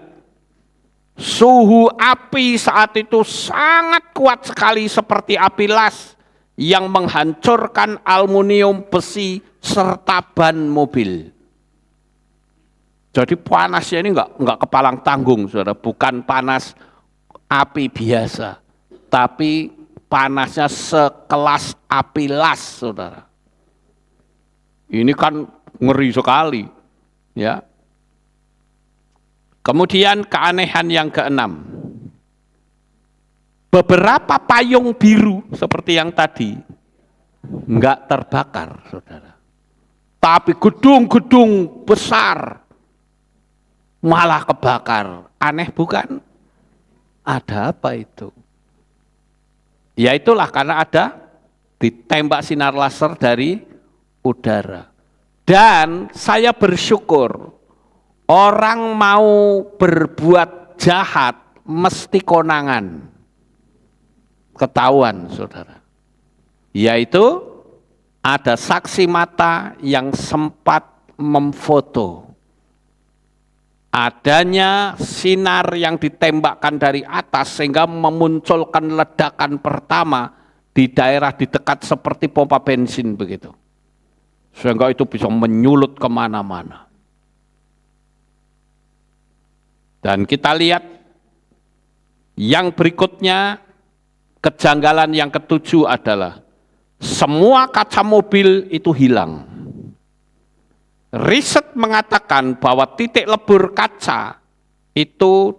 Suhu api saat itu sangat kuat sekali seperti api las yang menghancurkan aluminium, besi, serta ban mobil. Jadi panasnya ini enggak kepalang tanggung, saudara. Bukan panas api biasa, tapi panasnya sekelas api las, saudara. Ini kan ngeri sekali, ya. Kemudian keanehan yang keenam, beberapa payung biru seperti yang tadi enggak terbakar, saudara. Tapi gedung-gedung besar malah kebakar. Aneh bukan? Ada apa itu? Ya itulah karena ada ditembak sinar laser dari udara. Dan saya bersyukur orang mau berbuat jahat mesti konangan. Ketahuan, saudara. Yaitu ada saksi mata yang sempat memfoto adanya sinar yang ditembakkan dari atas sehingga memunculkan ledakan pertama di daerah di dekat seperti pompa bensin begitu. Sehingga itu bisa menyulut kemana-mana. Dan kita lihat yang berikutnya, kejanggalan yang ketujuh adalah semua kaca mobil itu hilang. Riset mengatakan bahwa titik lebur kaca itu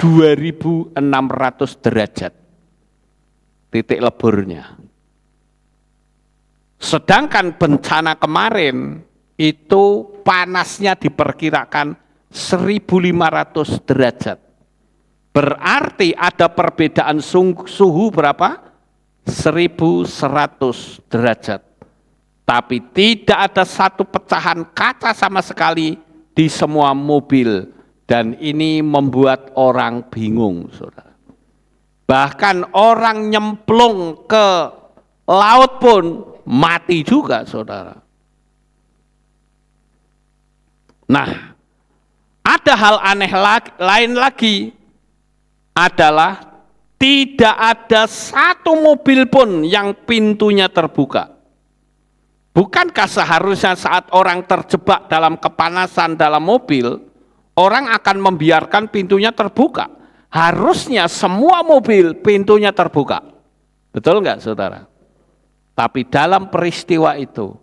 2600 derajat titik leburnya. Sedangkan bencana kemarin itu panasnya diperkirakan 1500 derajat. Berarti ada perbedaan suhu berapa? 1100 derajat. Tapi tidak ada satu pecahan kaca sama sekali di semua mobil. Dan ini membuat orang bingung, saudara. Bahkan orang nyemplung ke laut pun mati juga, saudara. Nah, ada hal aneh lain lagi adalah tidak ada satu mobil pun yang pintunya terbuka. Bukankah seharusnya saat orang terjebak dalam kepanasan dalam mobil, orang akan membiarkan pintunya terbuka? Harusnya semua mobil pintunya terbuka. Betul enggak, saudara? Tapi dalam peristiwa itu,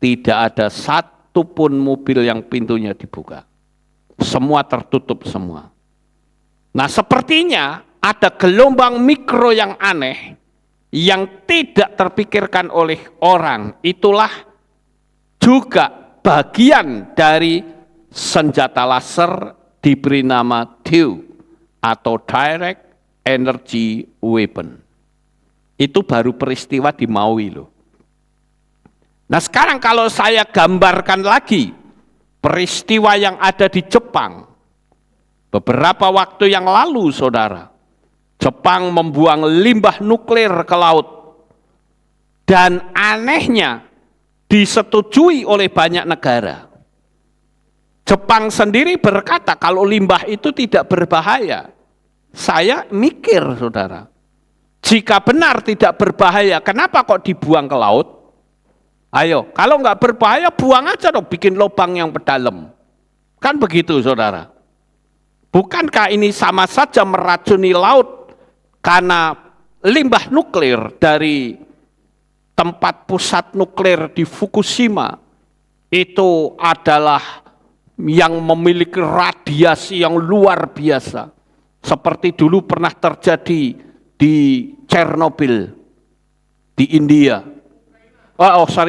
tidak ada satu pun mobil yang pintunya dibuka. Semua tertutup semua. Nah, sepertinya ada gelombang mikro yang aneh, yang tidak terpikirkan oleh orang. Itulah juga bagian dari senjata laser diberi nama DEW atau Direct Energy Weapon. Itu baru peristiwa di Maui loh. Nah sekarang kalau saya gambarkan lagi peristiwa yang ada di Jepang. Beberapa waktu yang lalu, saudara, Jepang membuang limbah nuklir ke laut. Dan anehnya disetujui oleh banyak negara. Jepang sendiri berkata kalau limbah itu tidak berbahaya. Saya mikir, saudara, jika benar tidak berbahaya, kenapa kok dibuang ke laut? Ayo, kalau nggak berbahaya, buang aja dong, bikin lubang yang dalam. Kan begitu, saudara. Bukankah ini sama saja meracuni laut karena limbah nuklir dari tempat pusat nuklir di Fukushima itu adalah yang memiliki radiasi yang luar biasa. Seperti dulu pernah terjadi di Chernobyl, di India.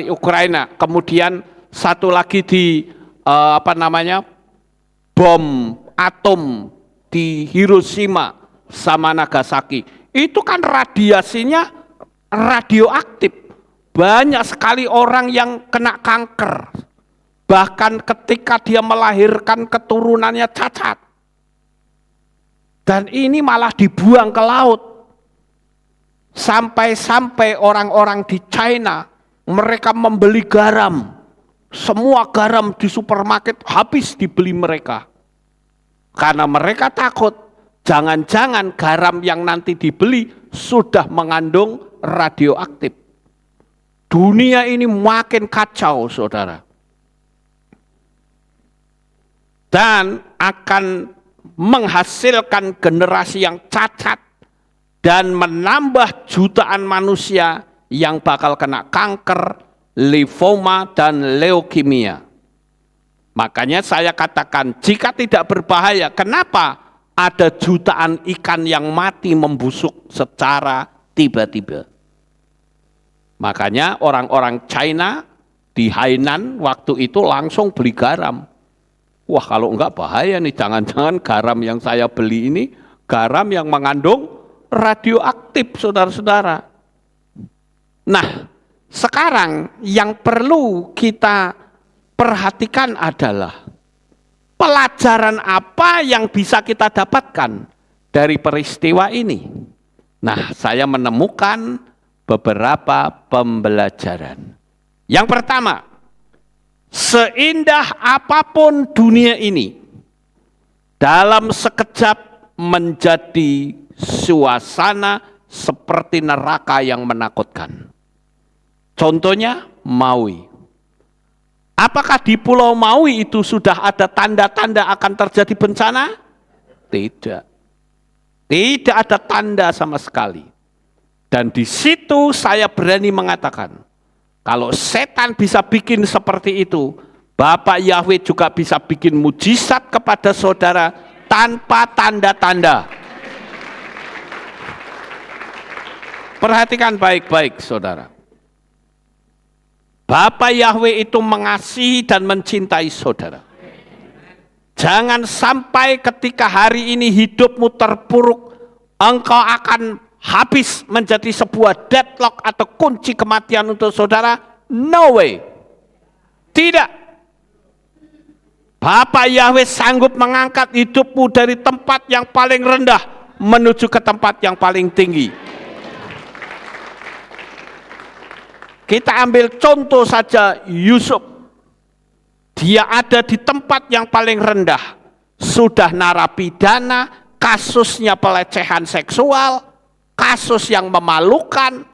Ukraina. Kemudian satu lagi di bom atom di Hiroshima sama Nagasaki. Itu kan radiasinya radioaktif. Banyak sekali orang yang kena kanker. Bahkan ketika dia melahirkan keturunannya cacat. Dan ini malah dibuang ke laut. Sampai-sampai orang-orang di China, mereka membeli garam. Semua garam di supermarket habis dibeli mereka. Karena mereka takut, jangan-jangan garam yang nanti dibeli sudah mengandung radioaktif. Dunia ini makin kacau, saudara. Dan akan menghasilkan generasi yang cacat dan menambah jutaan manusia yang bakal kena kanker, limfoma, dan leukemia. Makanya saya katakan, jika tidak berbahaya, kenapa ada jutaan ikan yang mati membusuk secara tiba-tiba? Makanya orang-orang China di Hainan waktu itu langsung beli garam. Wah, kalau enggak bahaya nih, jangan-jangan garam yang saya beli ini garam yang mengandung radioaktif, saudara-saudara. Nah, sekarang yang perlu kita perhatikan adalah pelajaran apa yang bisa kita dapatkan dari peristiwa ini. Nah, saya menemukan beberapa pembelajaran. Yang pertama, seindah apapun dunia ini, dalam sekejap menjadi suasana seperti neraka yang menakutkan. Contohnya Maui. Apakah di Pulau Maui itu sudah ada tanda-tanda akan terjadi bencana? Tidak. Tidak ada tanda sama sekali. Dan di situ saya berani mengatakan, kalau setan bisa bikin seperti itu, Bapak Yahweh juga bisa bikin mujizat kepada saudara tanpa tanda-tanda. Perhatikan baik-baik, saudara. Bapak Yahweh itu mengasihi dan mencintai saudara. Jangan sampai ketika hari ini hidupmu terpuruk, engkau akan habis menjadi sebuah deadlock atau kunci kematian untuk saudara. No way. Tidak. Bapak Yahweh sanggup mengangkat hidupmu dari tempat yang paling rendah menuju ke tempat yang paling tinggi. Kita ambil contoh saja Yusuf. Dia ada di tempat yang paling rendah. Sudah narapidana, kasusnya pelecehan seksual, kasus yang memalukan,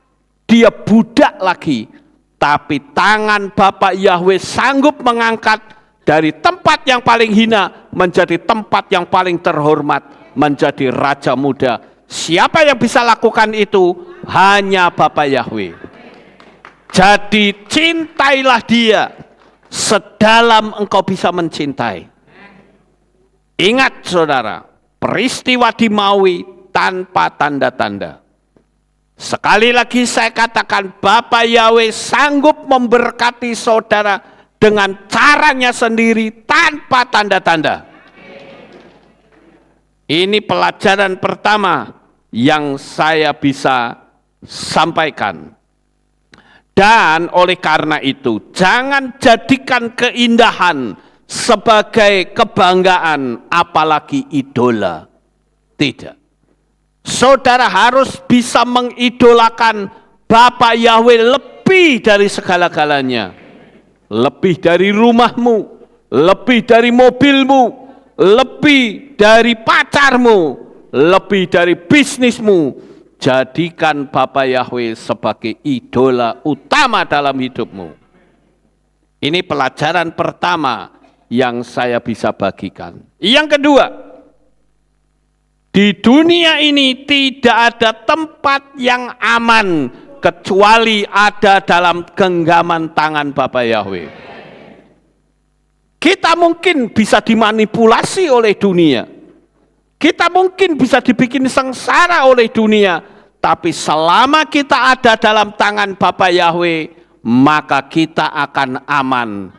dia budak lagi. Tapi tangan Bapak Yahweh sanggup mengangkat dari tempat yang paling hina menjadi tempat yang paling terhormat, menjadi raja muda. Siapa yang bisa lakukan itu? Hanya Bapak Yahweh. Jadi cintailah dia sedalam engkau bisa mencintai. Ingat saudara, peristiwa di Maui tanpa tanda-tanda. Sekali lagi saya katakan, Bapak Yahweh sanggup memberkati saudara dengan caranya sendiri tanpa tanda-tanda. Ini pelajaran pertama yang saya bisa sampaikan. Dan oleh karena itu, jangan jadikan keindahan sebagai kebanggaan, apalagi idola. Tidak. Saudara harus bisa mengidolakan Bapak Yahweh lebih dari segala-galanya. Lebih dari rumahmu, lebih dari mobilmu, lebih dari pacarmu, lebih dari bisnismu. Jadikan Bapak Yahweh sebagai idola utama dalam hidupmu. Ini pelajaran pertama yang saya bisa bagikan. Yang kedua, Di dunia ini tidak ada tempat yang aman kecuali ada dalam genggaman tangan Bapa Yahweh. Kita mungkin bisa dimanipulasi oleh dunia. Kita mungkin bisa dibikin sengsara oleh dunia. Tapi selama kita ada dalam tangan Bapa Yahweh, maka kita akan aman.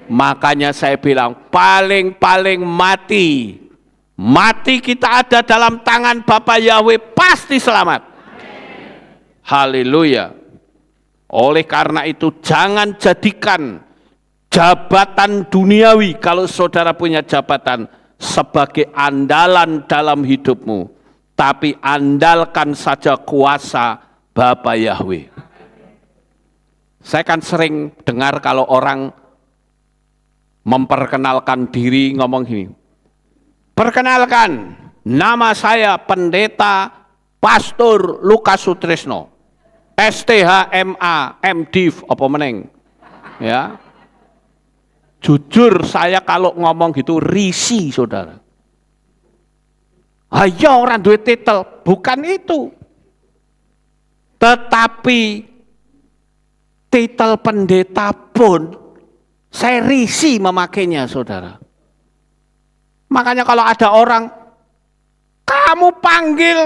Makanya saya bilang paling-paling mati kita ada dalam tangan Bapa Yahweh pasti selamat. Haleluya. Oleh karena itu jangan jadikan jabatan duniawi, kalau saudara punya jabatan, sebagai andalan dalam hidupmu. Tapi andalkan saja kuasa Bapa Yahweh. Saya kan sering dengar kalau orang memperkenalkan diri ngomong gini, perkenalkan, nama saya Pendeta Pastor Lukas Sutrisno, STHMA, MDiv, apa meneng. Ya. Jujur saya kalau ngomong gitu risih, saudara. Ayo orang duit titel, bukan itu. Tetapi titel pendeta pun saya risih memakainya, saudara. Makanya kalau ada orang, kamu panggil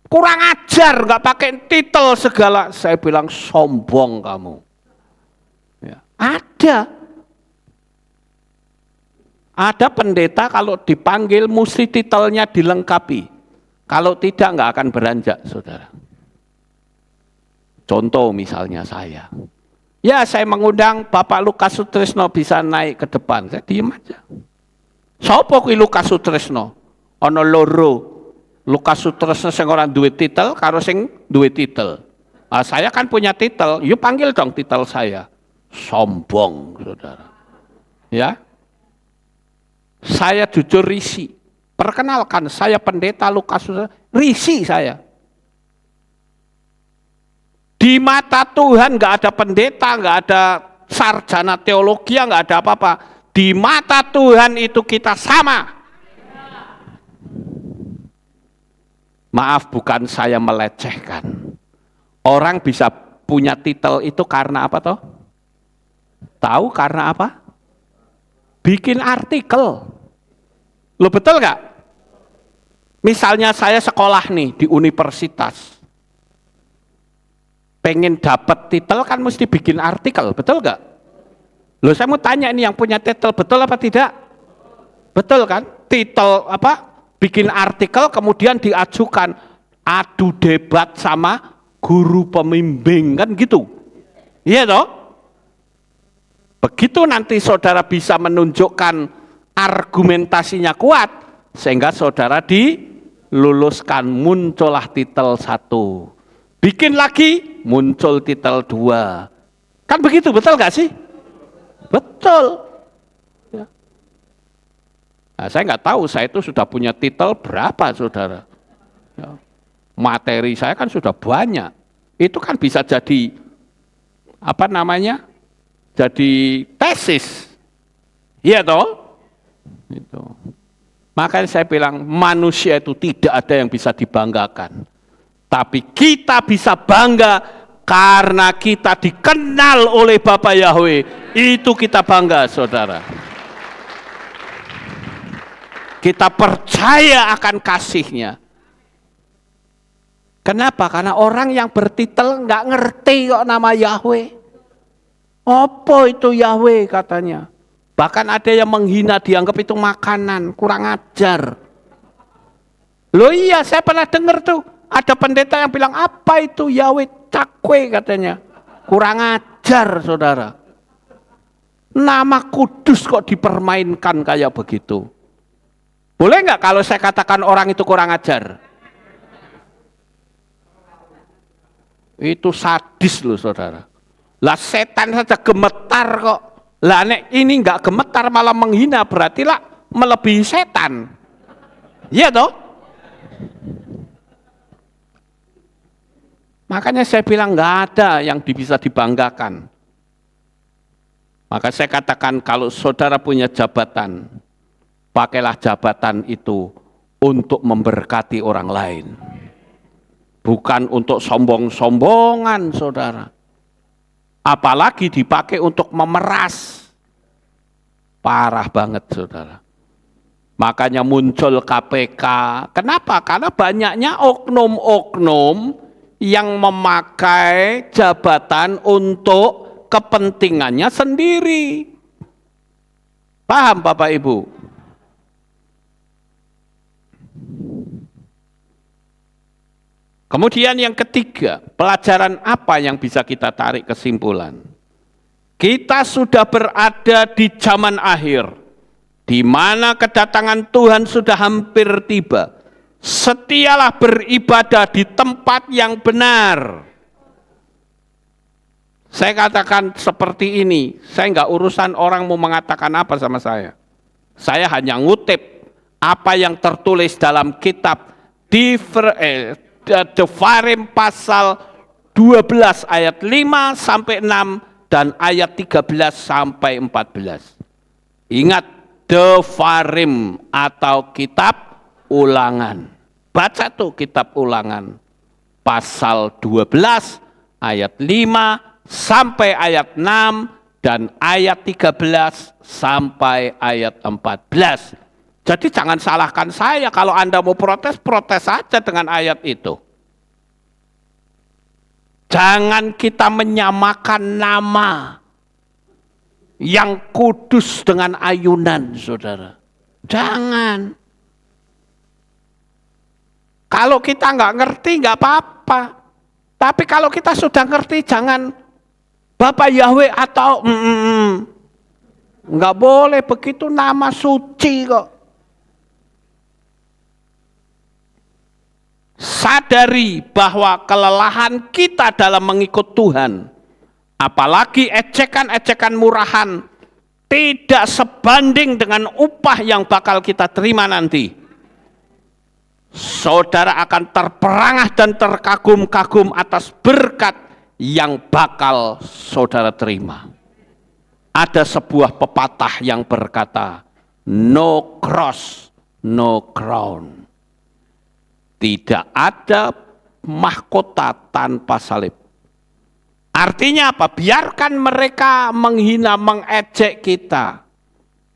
kurang ajar, nggak pakai titel segala, saya bilang sombong kamu. Ya. Ada pendeta kalau dipanggil mesti titelnya dilengkapi. Kalau tidak nggak akan beranjak, saudara. Contoh misalnya saya. Ya saya mengundang Bapak Lukas Sutrisno bisa naik ke depan, saya diem aja. Sopo kuwi Lukas Sutrisno? Ana loro. Lukas Sutrisno sing ora duwe titel karo sing duwe titel. Ah, saya kan punya titel, yuk panggil dong titel saya. Sombong, saudara. Ya. Saya jujur risih. Perkenalkan, saya Pendeta Lukas Sutrisno. Risih saya. Di mata Tuhan nggak ada pendeta, nggak ada sarjana teologi, nggak ada apa-apa. Di mata Tuhan itu kita sama. Maaf, bukan saya melecehkan. Orang bisa punya titel itu karena apa toh? Tahu karena apa? Bikin artikel. Lo betul nggak? Misalnya saya sekolah nih di universitas. Pengen dapat titel kan mesti bikin artikel, betul nggak? Loh saya mau tanya ini yang punya titel, betul apa tidak? Betul kan? Titel apa? Bikin artikel kemudian diajukan, adu debat sama guru pembimbing, kan gitu? Iya toh? Begitu nanti saudara bisa menunjukkan argumentasinya kuat, sehingga saudara diluluskan, muncullah titel 1. Bikin lagi, muncul titel 2. Kan begitu, betul nggak sih? Betul. Ya. Nah, saya nggak tahu, saya itu sudah punya titel berapa, saudara. Ya. Materi saya kan sudah banyak. Itu kan bisa jadi, apa namanya, jadi tesis. Iya toh? Itu. Makanya saya bilang, manusia itu tidak ada yang bisa dibanggakan. Tapi kita bisa bangga karena kita dikenal oleh Bapa Yahweh. Itu kita bangga, saudara. Kita percaya akan kasih-Nya. Kenapa? Karena orang yang bertitel nggak ngerti kok nama Yahweh. Apa itu Yahweh katanya? Bahkan ada yang menghina, dianggap itu makanan, kurang ajar. Loh iya, saya pernah dengar tuh. Ada pendeta yang bilang, apa itu Yahweh? Cakwe katanya. Kurang ajar, saudara. Nama kudus kok dipermainkan kayak begitu. Boleh nggak kalau saya katakan orang itu kurang ajar? Itu sadis loh, saudara. Lah setan saja gemetar kok. Lah nek ini nggak gemetar malah menghina, berarti lah melebihi setan. Iya toh? Makanya saya bilang nggak ada yang bisa dibanggakan. Maka saya katakan kalau saudara punya jabatan, pakailah jabatan itu untuk memberkati orang lain. Bukan untuk sombong-sombongan, saudara. Apalagi dipakai untuk memeras. Parah banget, saudara. Makanya muncul KPK. Kenapa? Karena banyaknya oknum-oknum yang memakai jabatan untuk kepentingannya sendiri. Paham Bapak Ibu? Kemudian yang ketiga, pelajaran apa yang bisa kita tarik kesimpulan? Kita sudah berada di zaman akhir, di mana kedatangan Tuhan sudah hampir tiba. Setialah beribadah di tempat yang benar. Saya katakan seperti ini, saya enggak urusan orang mau mengatakan apa sama saya. Saya hanya ngutip apa yang tertulis dalam kitab Devarim pasal 12 ayat 5 sampai 6 dan ayat 13 sampai 14. Ingat, Devarim atau kitab Ulangan. Baca tuh kitab Ulangan pasal 12 ayat 5 sampai ayat 6 dan ayat 13 sampai ayat 14. Jadi jangan salahkan saya, kalau Anda mau protes, protes saja dengan ayat itu. Jangan kita menyamakan nama yang kudus dengan ayunan, saudara. Jangan. Kalau kita nggak ngerti nggak apa-apa. Tapi kalau kita sudah ngerti, jangan Bapak Yahweh atau nggak boleh begitu, nama suci kok. Sadari bahwa kelelahan kita dalam mengikut Tuhan, apalagi ejekan-ejekan murahan, tidak sebanding dengan upah yang bakal kita terima nanti. Saudara akan terperangah dan terkagum-kagum atas berkat yang bakal saudara terima. Ada sebuah pepatah yang berkata, no cross, no crown. Tidak ada mahkota tanpa salib. Artinya apa? Biarkan mereka menghina, mengejek kita,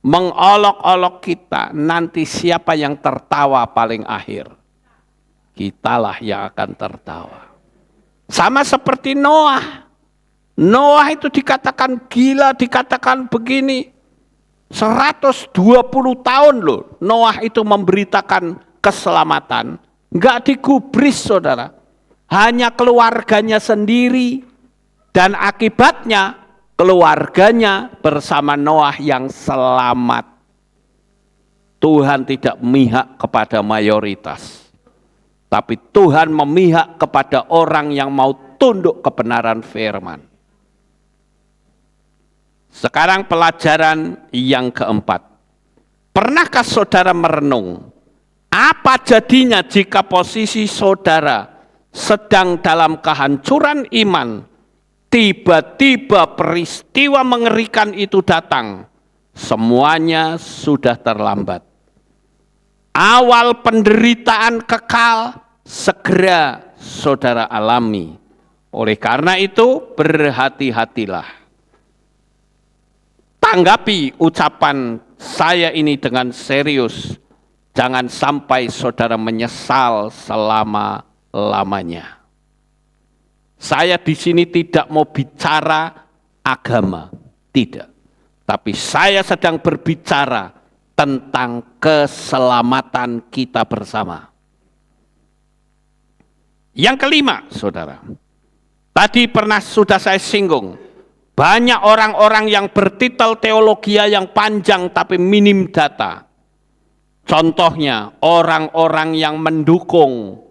mengolok-olok kita. Nanti siapa yang tertawa paling akhir? Kitalah yang akan tertawa. Sama seperti Noah. Noah itu dikatakan gila, dikatakan begini. 120 tahun loh Noah itu memberitakan keselamatan. Enggak digubris, saudara. Hanya keluarganya sendiri. Dan akibatnya keluarganya bersama Noah yang selamat. Tuhan tidak memihak kepada mayoritas. Tapi Tuhan memihak kepada orang yang mau tunduk kebenaran firman. Sekarang pelajaran yang keempat. Pernahkah saudara merenung? Apa jadinya jika posisi saudara sedang dalam kehancuran iman, tiba-tiba peristiwa mengerikan itu datang, semuanya sudah terlambat. Awal penderitaan kekal segera saudara alami. Oleh karena itu berhati-hatilah. Tanggapi ucapan saya ini dengan serius. Jangan sampai saudara menyesal selama-lamanya. Saya di sini tidak mau bicara agama, tidak. Tapi saya sedang berbicara tentang keselamatan kita bersama. Yang kelima, saudara. Tadi sudah saya singgung. Banyak orang-orang yang bertitel teologi yang panjang tapi minim data. Contohnya orang-orang yang mendukung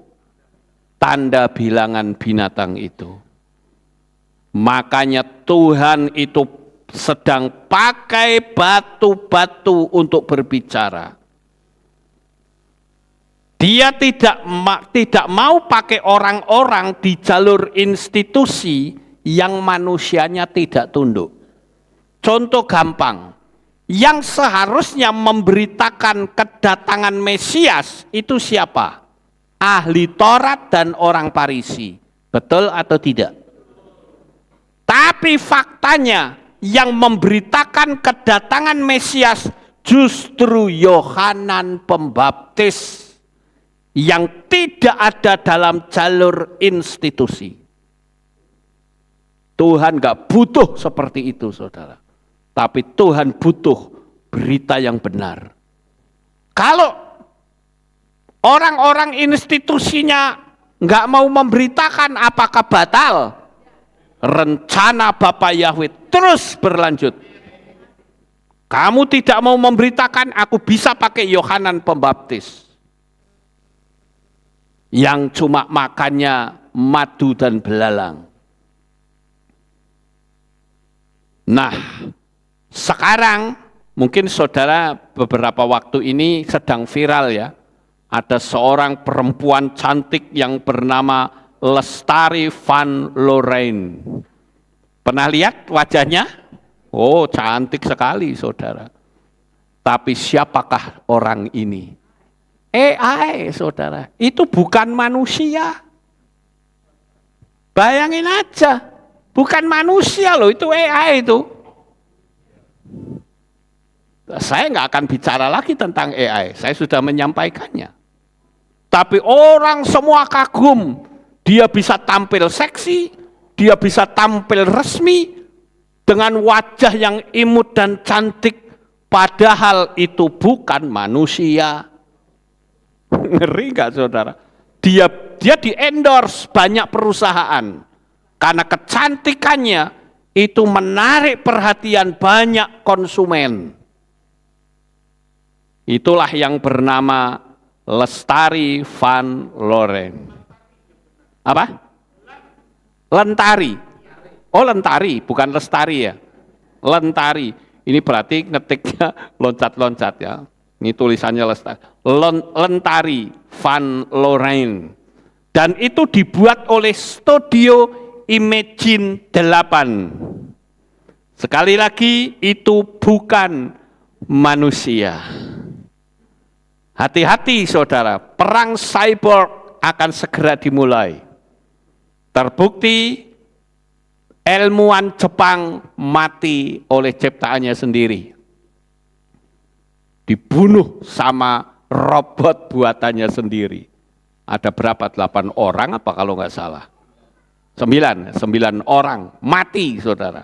tanda bilangan binatang itu. Makanya Tuhan itu sedang pakai batu-batu untuk berbicara. Dia tidak mau pakai orang-orang di jalur institusi yang manusianya tidak tunduk. Contoh gampang. Yang seharusnya memberitakan kedatangan Mesias itu siapa? Ahli Taurat dan orang Farisi. Betul atau tidak? Tapi faktanya yang memberitakan kedatangan Mesias justru Yohanan Pembaptis yang tidak ada dalam jalur institusi. Tuhan gak butuh seperti itu, saudara. Tapi Tuhan butuh berita yang benar. Kalau orang-orang institusinya gak mau memberitakan, apakah batal? Rencana Bapak Yahweh terus berlanjut. Kamu tidak mau memberitakan, aku bisa pakai Yohanan Pembaptis. Yang cuma makannya madu dan belalang. Nah, sekarang mungkin saudara beberapa waktu ini sedang viral ya. Ada seorang perempuan cantik yang bernama Lestari Van Lorraine. Pernah lihat wajahnya? Oh, cantik sekali, saudara. Tapi siapakah orang ini? AI, saudara. Itu bukan manusia. Bayangin aja. Bukan manusia loh, itu AI itu. Saya nggak akan bicara lagi tentang AI. Saya sudah menyampaikannya. Tapi orang semua kagum. Dia bisa tampil seksi, dia bisa tampil resmi, dengan wajah yang imut dan cantik, padahal itu bukan manusia. Ngeri nggak saudara? Dia di-endorse banyak perusahaan, karena kecantikannya itu menarik perhatian banyak konsumen. Itulah yang bernama Lestari Van Lorraine. Apa? Lentari. Oh, Lentari, bukan Lestari ya. Lentari. Ini berarti ngetiknya loncat-loncat ya. Ini tulisannya Lestari. Lentari Van Lorraine. Dan itu dibuat oleh Studio Imagine 8. Sekali lagi, itu bukan manusia. Hati-hati saudara, perang cyborg akan segera dimulai. Terbukti ilmuwan Jepang mati oleh ciptaannya sendiri. Dibunuh sama robot buatannya sendiri. Ada berapa? 8 orang apa kalau nggak salah? 9 orang mati saudara.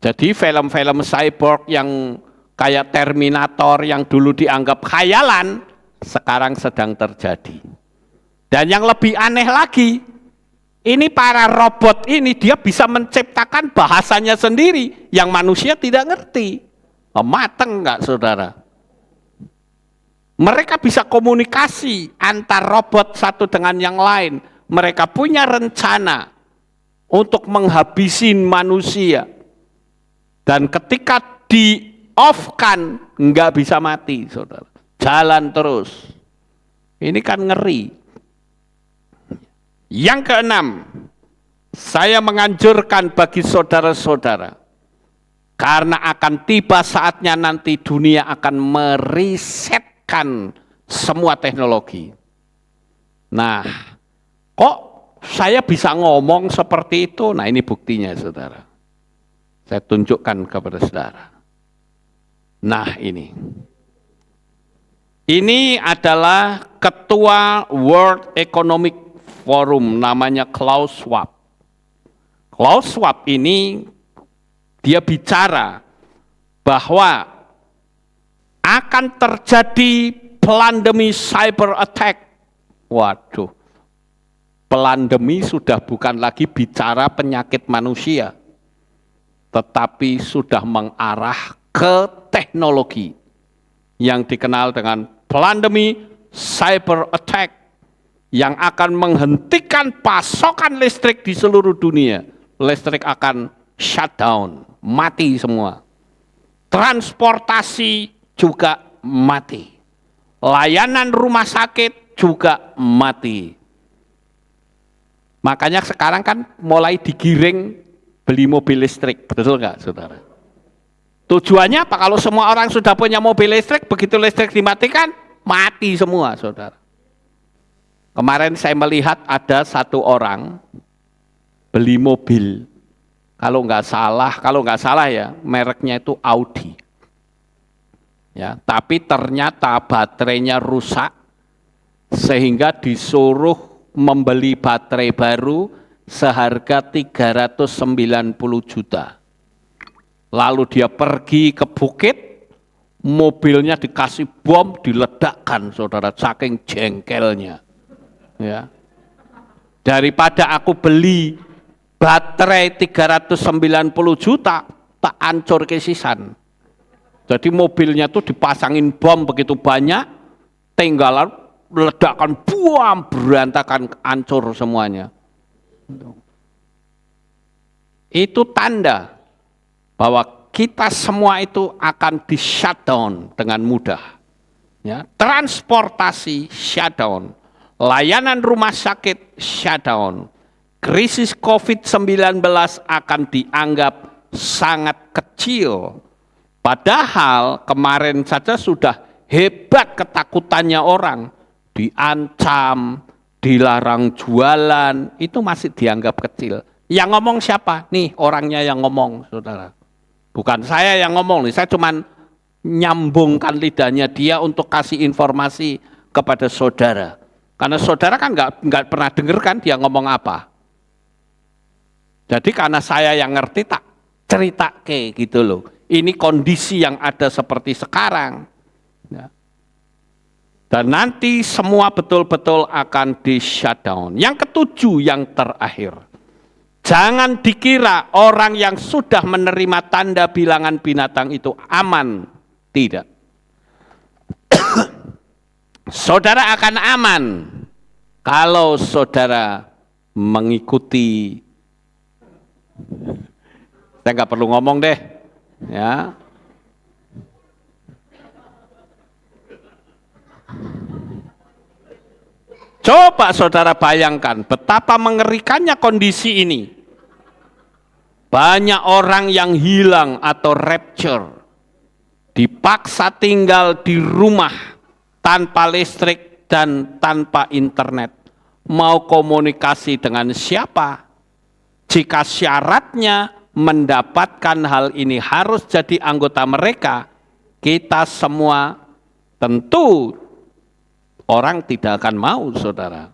Jadi film-film cyborg yang kayak Terminator yang dulu dianggap khayalan, sekarang sedang terjadi. Dan yang lebih aneh lagi, ini para robot ini dia bisa menciptakan bahasanya sendiri yang manusia tidak ngerti. Mateng enggak saudara? Mereka bisa komunikasi antar robot satu dengan yang lain. Mereka punya rencana untuk menghabisi manusia. Dan ketika di-off-kan enggak bisa mati saudara. Jalan terus. Ini kan ngeri. Yang keenam, saya menganjurkan bagi saudara-saudara, karena akan tiba saatnya nanti dunia akan merisetkan semua teknologi. Nah, kok saya bisa ngomong seperti itu? Nah, ini buktinya saudara. Saya tunjukkan kepada saudara. Nah, ini. Ini adalah Ketua World Economic Forum, namanya Klaus Schwab. Klaus Schwab ini dia bicara bahwa akan terjadi pandemi cyber attack. Waduh, pandemi sudah bukan lagi bicara penyakit manusia, tetapi sudah mengarah ke teknologi yang dikenal dengan pandemi cyber attack, yang akan menghentikan pasokan listrik di seluruh dunia. Listrik akan shutdown, mati semua. Transportasi juga mati. Layanan rumah sakit juga mati. Makanya sekarang kan mulai digiring beli mobil listrik, betul nggak saudara? Tujuannya apa? Kalau semua orang sudah punya mobil listrik, begitu listrik dimatikan, mati semua, saudara. Kemarin saya melihat ada satu orang beli mobil, kalau nggak salah ya, mereknya itu Audi. Ya, tapi ternyata baterainya rusak, sehingga disuruh membeli baterai baru seharga 390 juta. Lalu dia pergi ke bukit, mobilnya dikasih bom, diledakkan, saudara, saking jengkelnya. Ya. Daripada aku beli baterai 390 juta, tak ancur kesisan. Jadi mobilnya tuh dipasangin bom begitu banyak, tinggal ledakan, buam, berantakan, hancur semuanya. Itu tanda bahwa kita semua itu akan di shutdown dengan mudah. Ya, transportasi shutdown, layanan rumah sakit shutdown, krisis COVID-19 akan dianggap sangat kecil. Padahal kemarin saja sudah hebat ketakutannya orang, diancam, dilarang jualan, itu masih dianggap kecil. Yang ngomong siapa? Nih orangnya yang ngomong, saudara. Bukan saya yang ngomong nih, saya cuman nyambungkan lidahnya dia untuk kasih informasi kepada saudara. Karena saudara kan nggak pernah dengar kan dia ngomong apa. Jadi karena saya yang ngerti tak cerita ke gitu loh. Ini kondisi yang ada seperti sekarang. Ya. Dan nanti semua betul-betul akan di shutdown. Yang ketujuh, yang terakhir. Jangan dikira orang yang sudah menerima tanda bilangan binatang itu aman. Tidak. Saudara akan aman kalau saudara mengikuti. Saya nggak perlu ngomong deh. Ya. Coba saudara bayangkan betapa mengerikannya kondisi ini. Banyak orang yang hilang atau rapture, dipaksa tinggal di rumah tanpa listrik dan tanpa internet. Mau komunikasi dengan siapa? Jika syaratnya mendapatkan hal ini harus jadi anggota mereka, kita semua tentu orang tidak akan mau, saudara.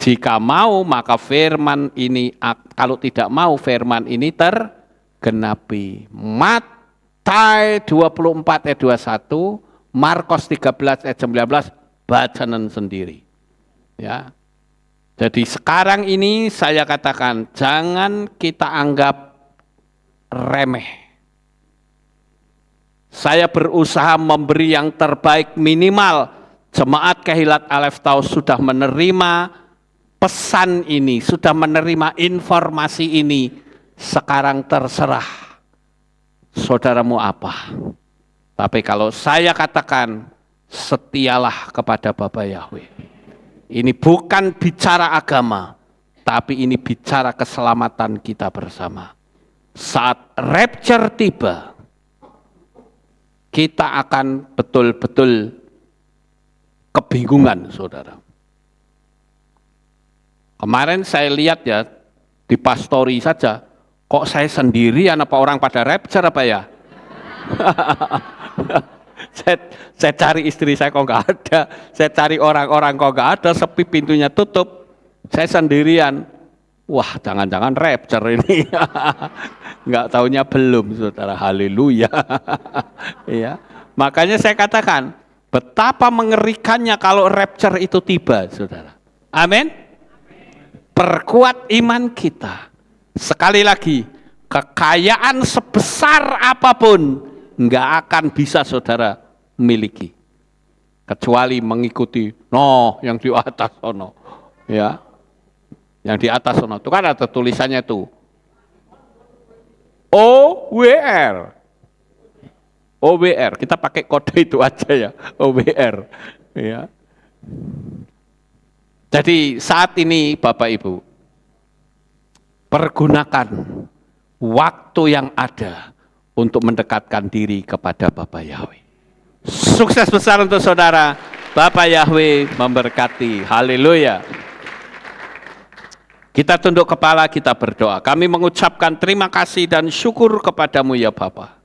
Jika mau, maka firman ini, kalau tidak mau, firman ini tergenapi. Matius 24 ayat 21, Markus 13 ayat 19, bacaan sendiri. Ya. Jadi sekarang ini saya katakan, jangan kita anggap remeh. Saya berusaha memberi yang terbaik, minimal Jemaat Kehilat Aleph Taus sudah menerima pesan ini, sudah menerima informasi ini. Sekarang terserah saudaramu apa. Tapi kalau saya katakan, setialah kepada Bapa Yahweh. Ini bukan bicara agama, tapi ini bicara keselamatan kita bersama. Saat rapture tiba, kita akan betul-betul kebingungan, saudara. Kemarin saya lihat ya, di pastori saja, kok saya sendirian apa orang pada rapture apa ya? saya cari istri saya kok nggak ada, saya cari orang-orang kok nggak ada, sepi, pintunya tutup, saya sendirian. Wah, jangan-jangan rapture ini. Nggak taunya belum, saudara. Haleluya. Ya. Makanya saya katakan, betapa mengerikannya kalau rapture itu tiba, saudara. Amin. Perkuat iman kita. Sekali lagi, kekayaan sebesar apapun nggak akan bisa saudara miliki, kecuali mengikuti yang di atas sono, ya, yang di atas sono. Itu kan ada tulisannya tuh, OWR, OWR. Kita pakai kode itu aja ya, OWR, ya. Jadi saat ini Bapak Ibu, pergunakan waktu yang ada untuk mendekatkan diri kepada Bapa Yahweh. Sukses besar untuk saudara. Bapa Yahweh memberkati. Haleluya. Kita tunduk kepala, kita berdoa. Kami mengucapkan terima kasih dan syukur kepadamu ya Bapa.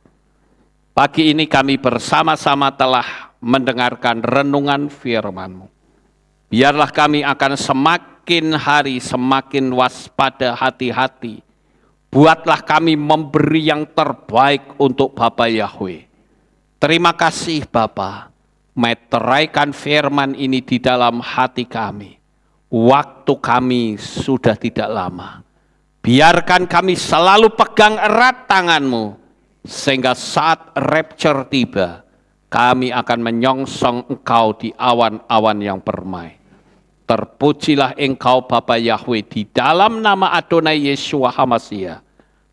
Pagi ini kami bersama-sama telah mendengarkan renungan firman-Mu. Biarlah kami akan semakin hari semakin waspada, hati-hati. Buatlah kami memberi yang terbaik untuk Bapa Yahweh. Terima kasih Bapa, meteraikan firman ini di dalam hati kami. Waktu kami sudah tidak lama. Biarkan kami selalu pegang erat tangan-Mu, sehingga saat rapture tiba, kami akan menyongsong Engkau di awan-awan yang permai. Terpujilah Engkau Bapa Yahweh, di dalam nama Adonai Yeshua HaMashiach.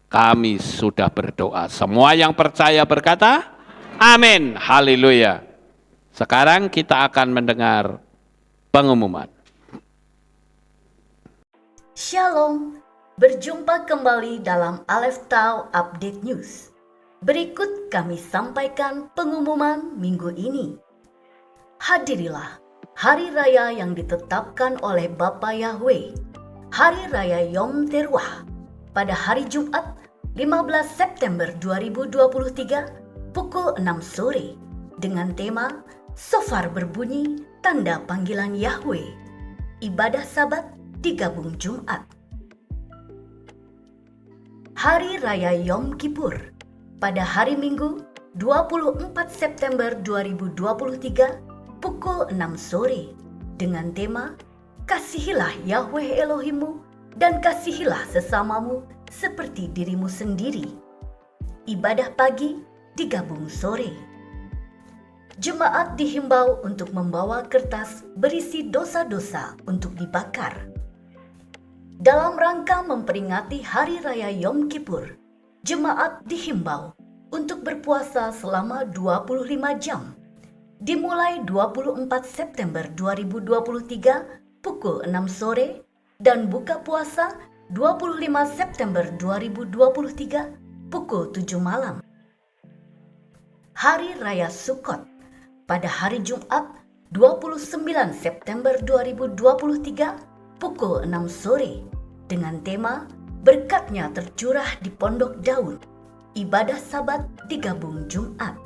Kami sudah berdoa. Semua yang percaya berkata, amin. Haleluya. Sekarang kita akan mendengar pengumuman. Shalom, berjumpa kembali dalam Aleph Tau Update News. Berikut kami sampaikan pengumuman minggu ini. Hadirilah hari raya yang ditetapkan oleh Bapa Yahweh, Hari Raya Yom Teruah, pada hari Jumat 15 September 2023 pukul 6 sore dengan tema Shofar berbunyi tanda panggilan Yahweh. Ibadah Sabat digabung Jumat. Hari Raya Yom Kippur pada hari Minggu 24 September 2023 pukul 6 sore dengan tema Kasihilah Yahweh Elohimmu dan kasihilah sesamamu seperti dirimu sendiri. Ibadah pagi digabung sore. Jemaat dihimbau untuk membawa kertas berisi dosa-dosa untuk dibakar. Dalam rangka memperingati Hari Raya Yom Kippur, jemaat dihimbau untuk berpuasa selama 25 jam, dimulai 24 September 2023 pukul 6 sore dan buka puasa 25 September 2023 pukul 7 malam. Hari Raya Sukkot pada hari Jumat 29 September 2023 pukul 6 sore dengan tema Berkatnya tercurah di Pondok Daud. Ibadah Sabat digabung Jumat.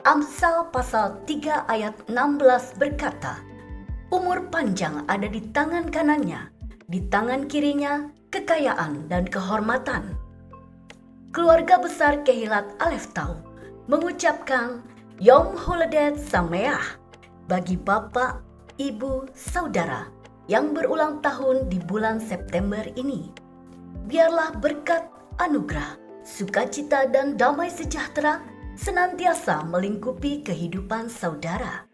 Amsal pasal 3 ayat 16 berkata, umur panjang ada di tangan kanannya, di tangan kirinya kekayaan dan kehormatan. Keluarga besar Kehilat Aleph Tau mengucapkan Yom Holedet Sameach bagi Bapak, Ibu, Saudara yang berulang tahun di bulan September ini. Biarlah berkat, anugerah, sukacita dan damai sejahtera senantiasa melingkupi kehidupan saudara.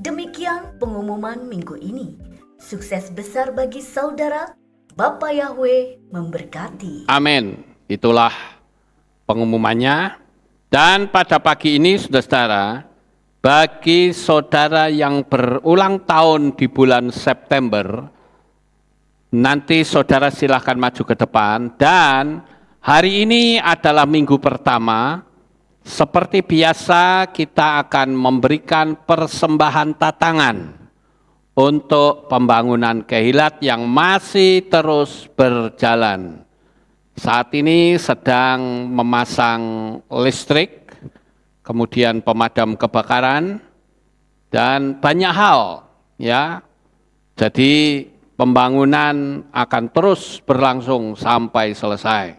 Demikian pengumuman minggu ini. Sukses besar bagi saudara. Bapa Yahweh memberkati. Amin. Itulah pengumumannya. Dan pada pagi ini, saudara-saudara, bagi saudara yang berulang tahun di bulan September, nanti saudara silakan maju ke depan. Dan hari ini adalah minggu pertama. Seperti biasa kita akan memberikan persembahan tatangan untuk pembangunan Kehilat yang masih terus berjalan. Saat ini sedang memasang listrik, kemudian pemadam kebakaran, dan banyak hal, ya. Jadi pembangunan akan terus berlangsung sampai selesai.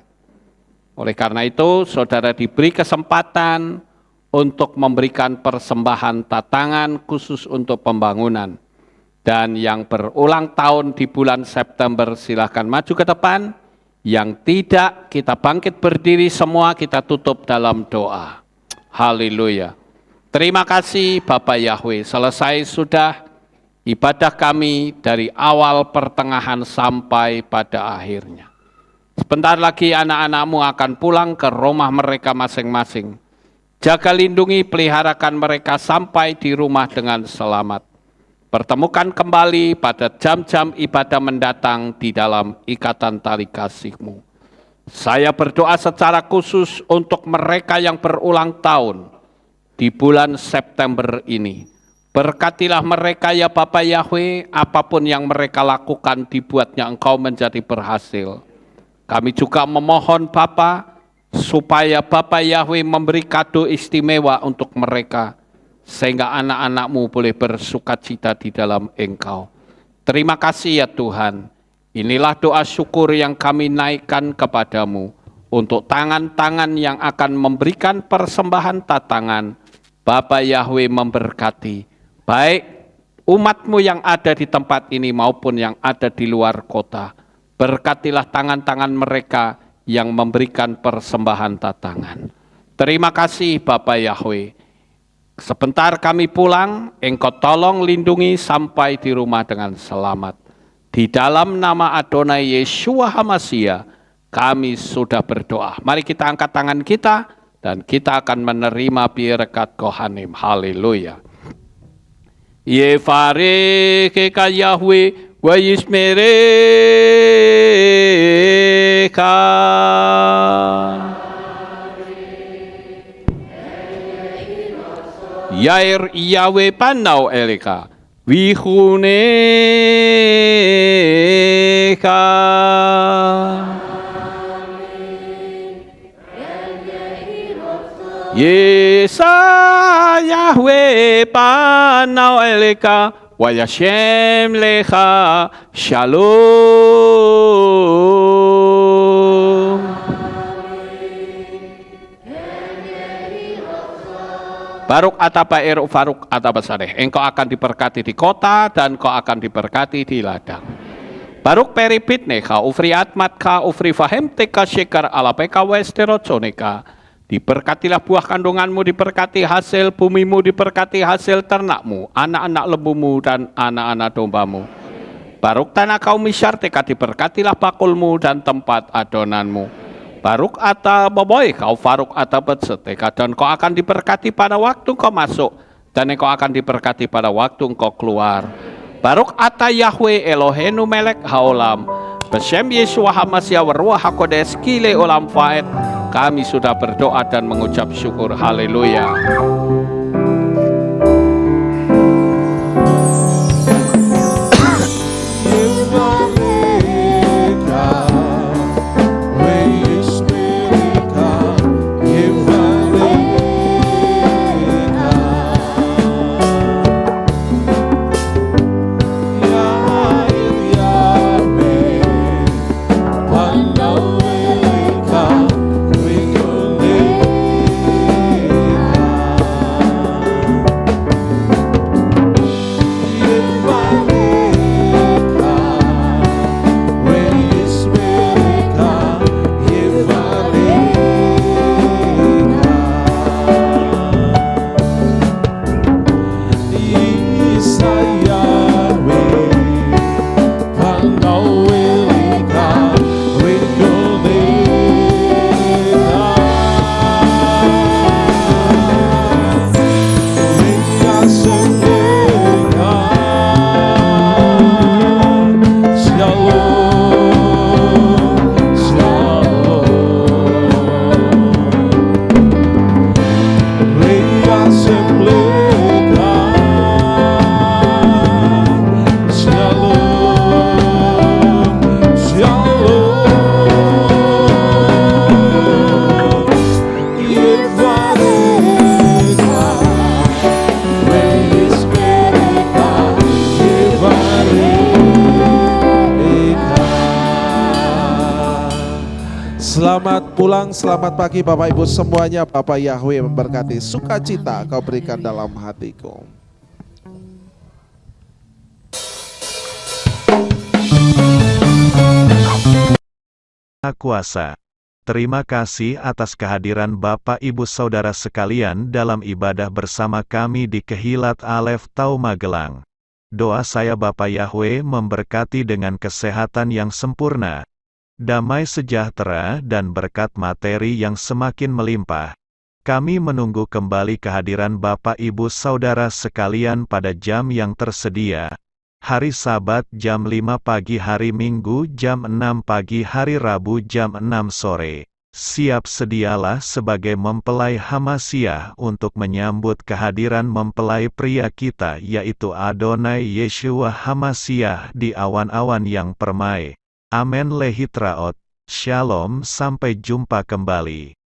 Oleh karena itu, saudara diberi kesempatan untuk memberikan persembahan tatangan khusus untuk pembangunan. Dan yang berulang tahun di bulan September silakan maju ke depan. Yang tidak, kita bangkit berdiri semua, kita tutup dalam doa. Haleluya. Terima kasih Bapak Yahweh, selesai sudah ibadah kami dari awal pertengahan sampai pada akhirnya. Sebentar lagi anak-anakmu akan pulang ke rumah mereka masing-masing. Jaga lindungi, peliharakan mereka sampai di rumah dengan selamat. Pertemukan kembali pada jam-jam ibadah mendatang di dalam ikatan tali kasih-Mu. Saya berdoa secara khusus untuk mereka yang berulang tahun di bulan September ini. Berkatilah mereka ya Bapa Yahweh, apapun yang mereka lakukan dibuatnya Engkau menjadi berhasil. Kami juga memohon Bapa, supaya Bapa Yahweh memberi kado istimewa untuk mereka, sehingga anak-anak-Mu boleh bersukacita di dalam Engkau. Terima kasih ya Tuhan. Inilah doa syukur yang kami naikkan kepadamu untuk tangan-tangan yang akan memberikan persembahan tatangan. Bapa Yahweh memberkati, baik umat-Mu yang ada di tempat ini maupun yang ada di luar kota. Berkatilah tangan-tangan mereka yang memberikan persembahan tatangan. Terima kasih Bapa Yahweh. Sebentar kami pulang, Engkau tolong lindungi sampai di rumah dengan selamat. Di dalam nama Adonai Yeshua HaMashiach, kami sudah berdoa. Mari kita angkat tangan kita, dan kita akan menerima berkat Kohanim. Haleluya. Yevareka Yahweh wa yismereka. Yair Yahweh panau eleka wihuneka. Yesa Yahweh panau eleka wa yashem lecha shalom. Baruk atapa eruk faruk atapa sareh. Engkau akan diberkati di kota dan kau akan diberkati di ladang. Baruk peripit neka ufri atmat ka ufri fahem teka shekar alapeka westeroconeka. Diberkatilah buah kandunganmu, diberkati hasil bumimu, diberkati hasil ternakmu, anak-anak lembumu dan anak-anak dombamu. Baruk tanah kaum misyar teka, diberkatilah bakulmu dan tempat adonanmu. Baruk ata boboy kau faruk ata betseteka, dan kau akan diberkati pada waktu kau masuk, dan engkau akan diberkati pada waktu engkau keluar. Baruk ata Yahweh Elohenu melek haolam, Beshem Yeshua HaMashiach Waruah HaKodesh Kile Olam Faed. Kami sudah berdoa dan mengucap syukur. Haleluya. Selamat pulang, selamat pagi Bapak Ibu semuanya. Bapak Yahweh memberkati, sukacita kau berikan dalam hatiku. Kuasa. Terima kasih atas kehadiran Bapak Ibu Saudara sekalian dalam ibadah bersama kami di Kehilat Alef Tau Magelang. Doa saya Bapak Yahweh memberkati dengan kesehatan yang sempurna, damai sejahtera dan berkat materi yang semakin melimpah. Kami menunggu kembali kehadiran Bapak Ibu Saudara sekalian pada jam yang tersedia. Hari Sabat jam 5 pagi, hari Minggu jam 6 pagi, hari Rabu jam 6 sore. Siap sedialah sebagai mempelai Hamasiah untuk menyambut kehadiran mempelai pria kita, yaitu Adonai Yeshua Hamasiah di awan-awan yang permai. Amen. Lehitraot. Shalom, sampai jumpa kembali.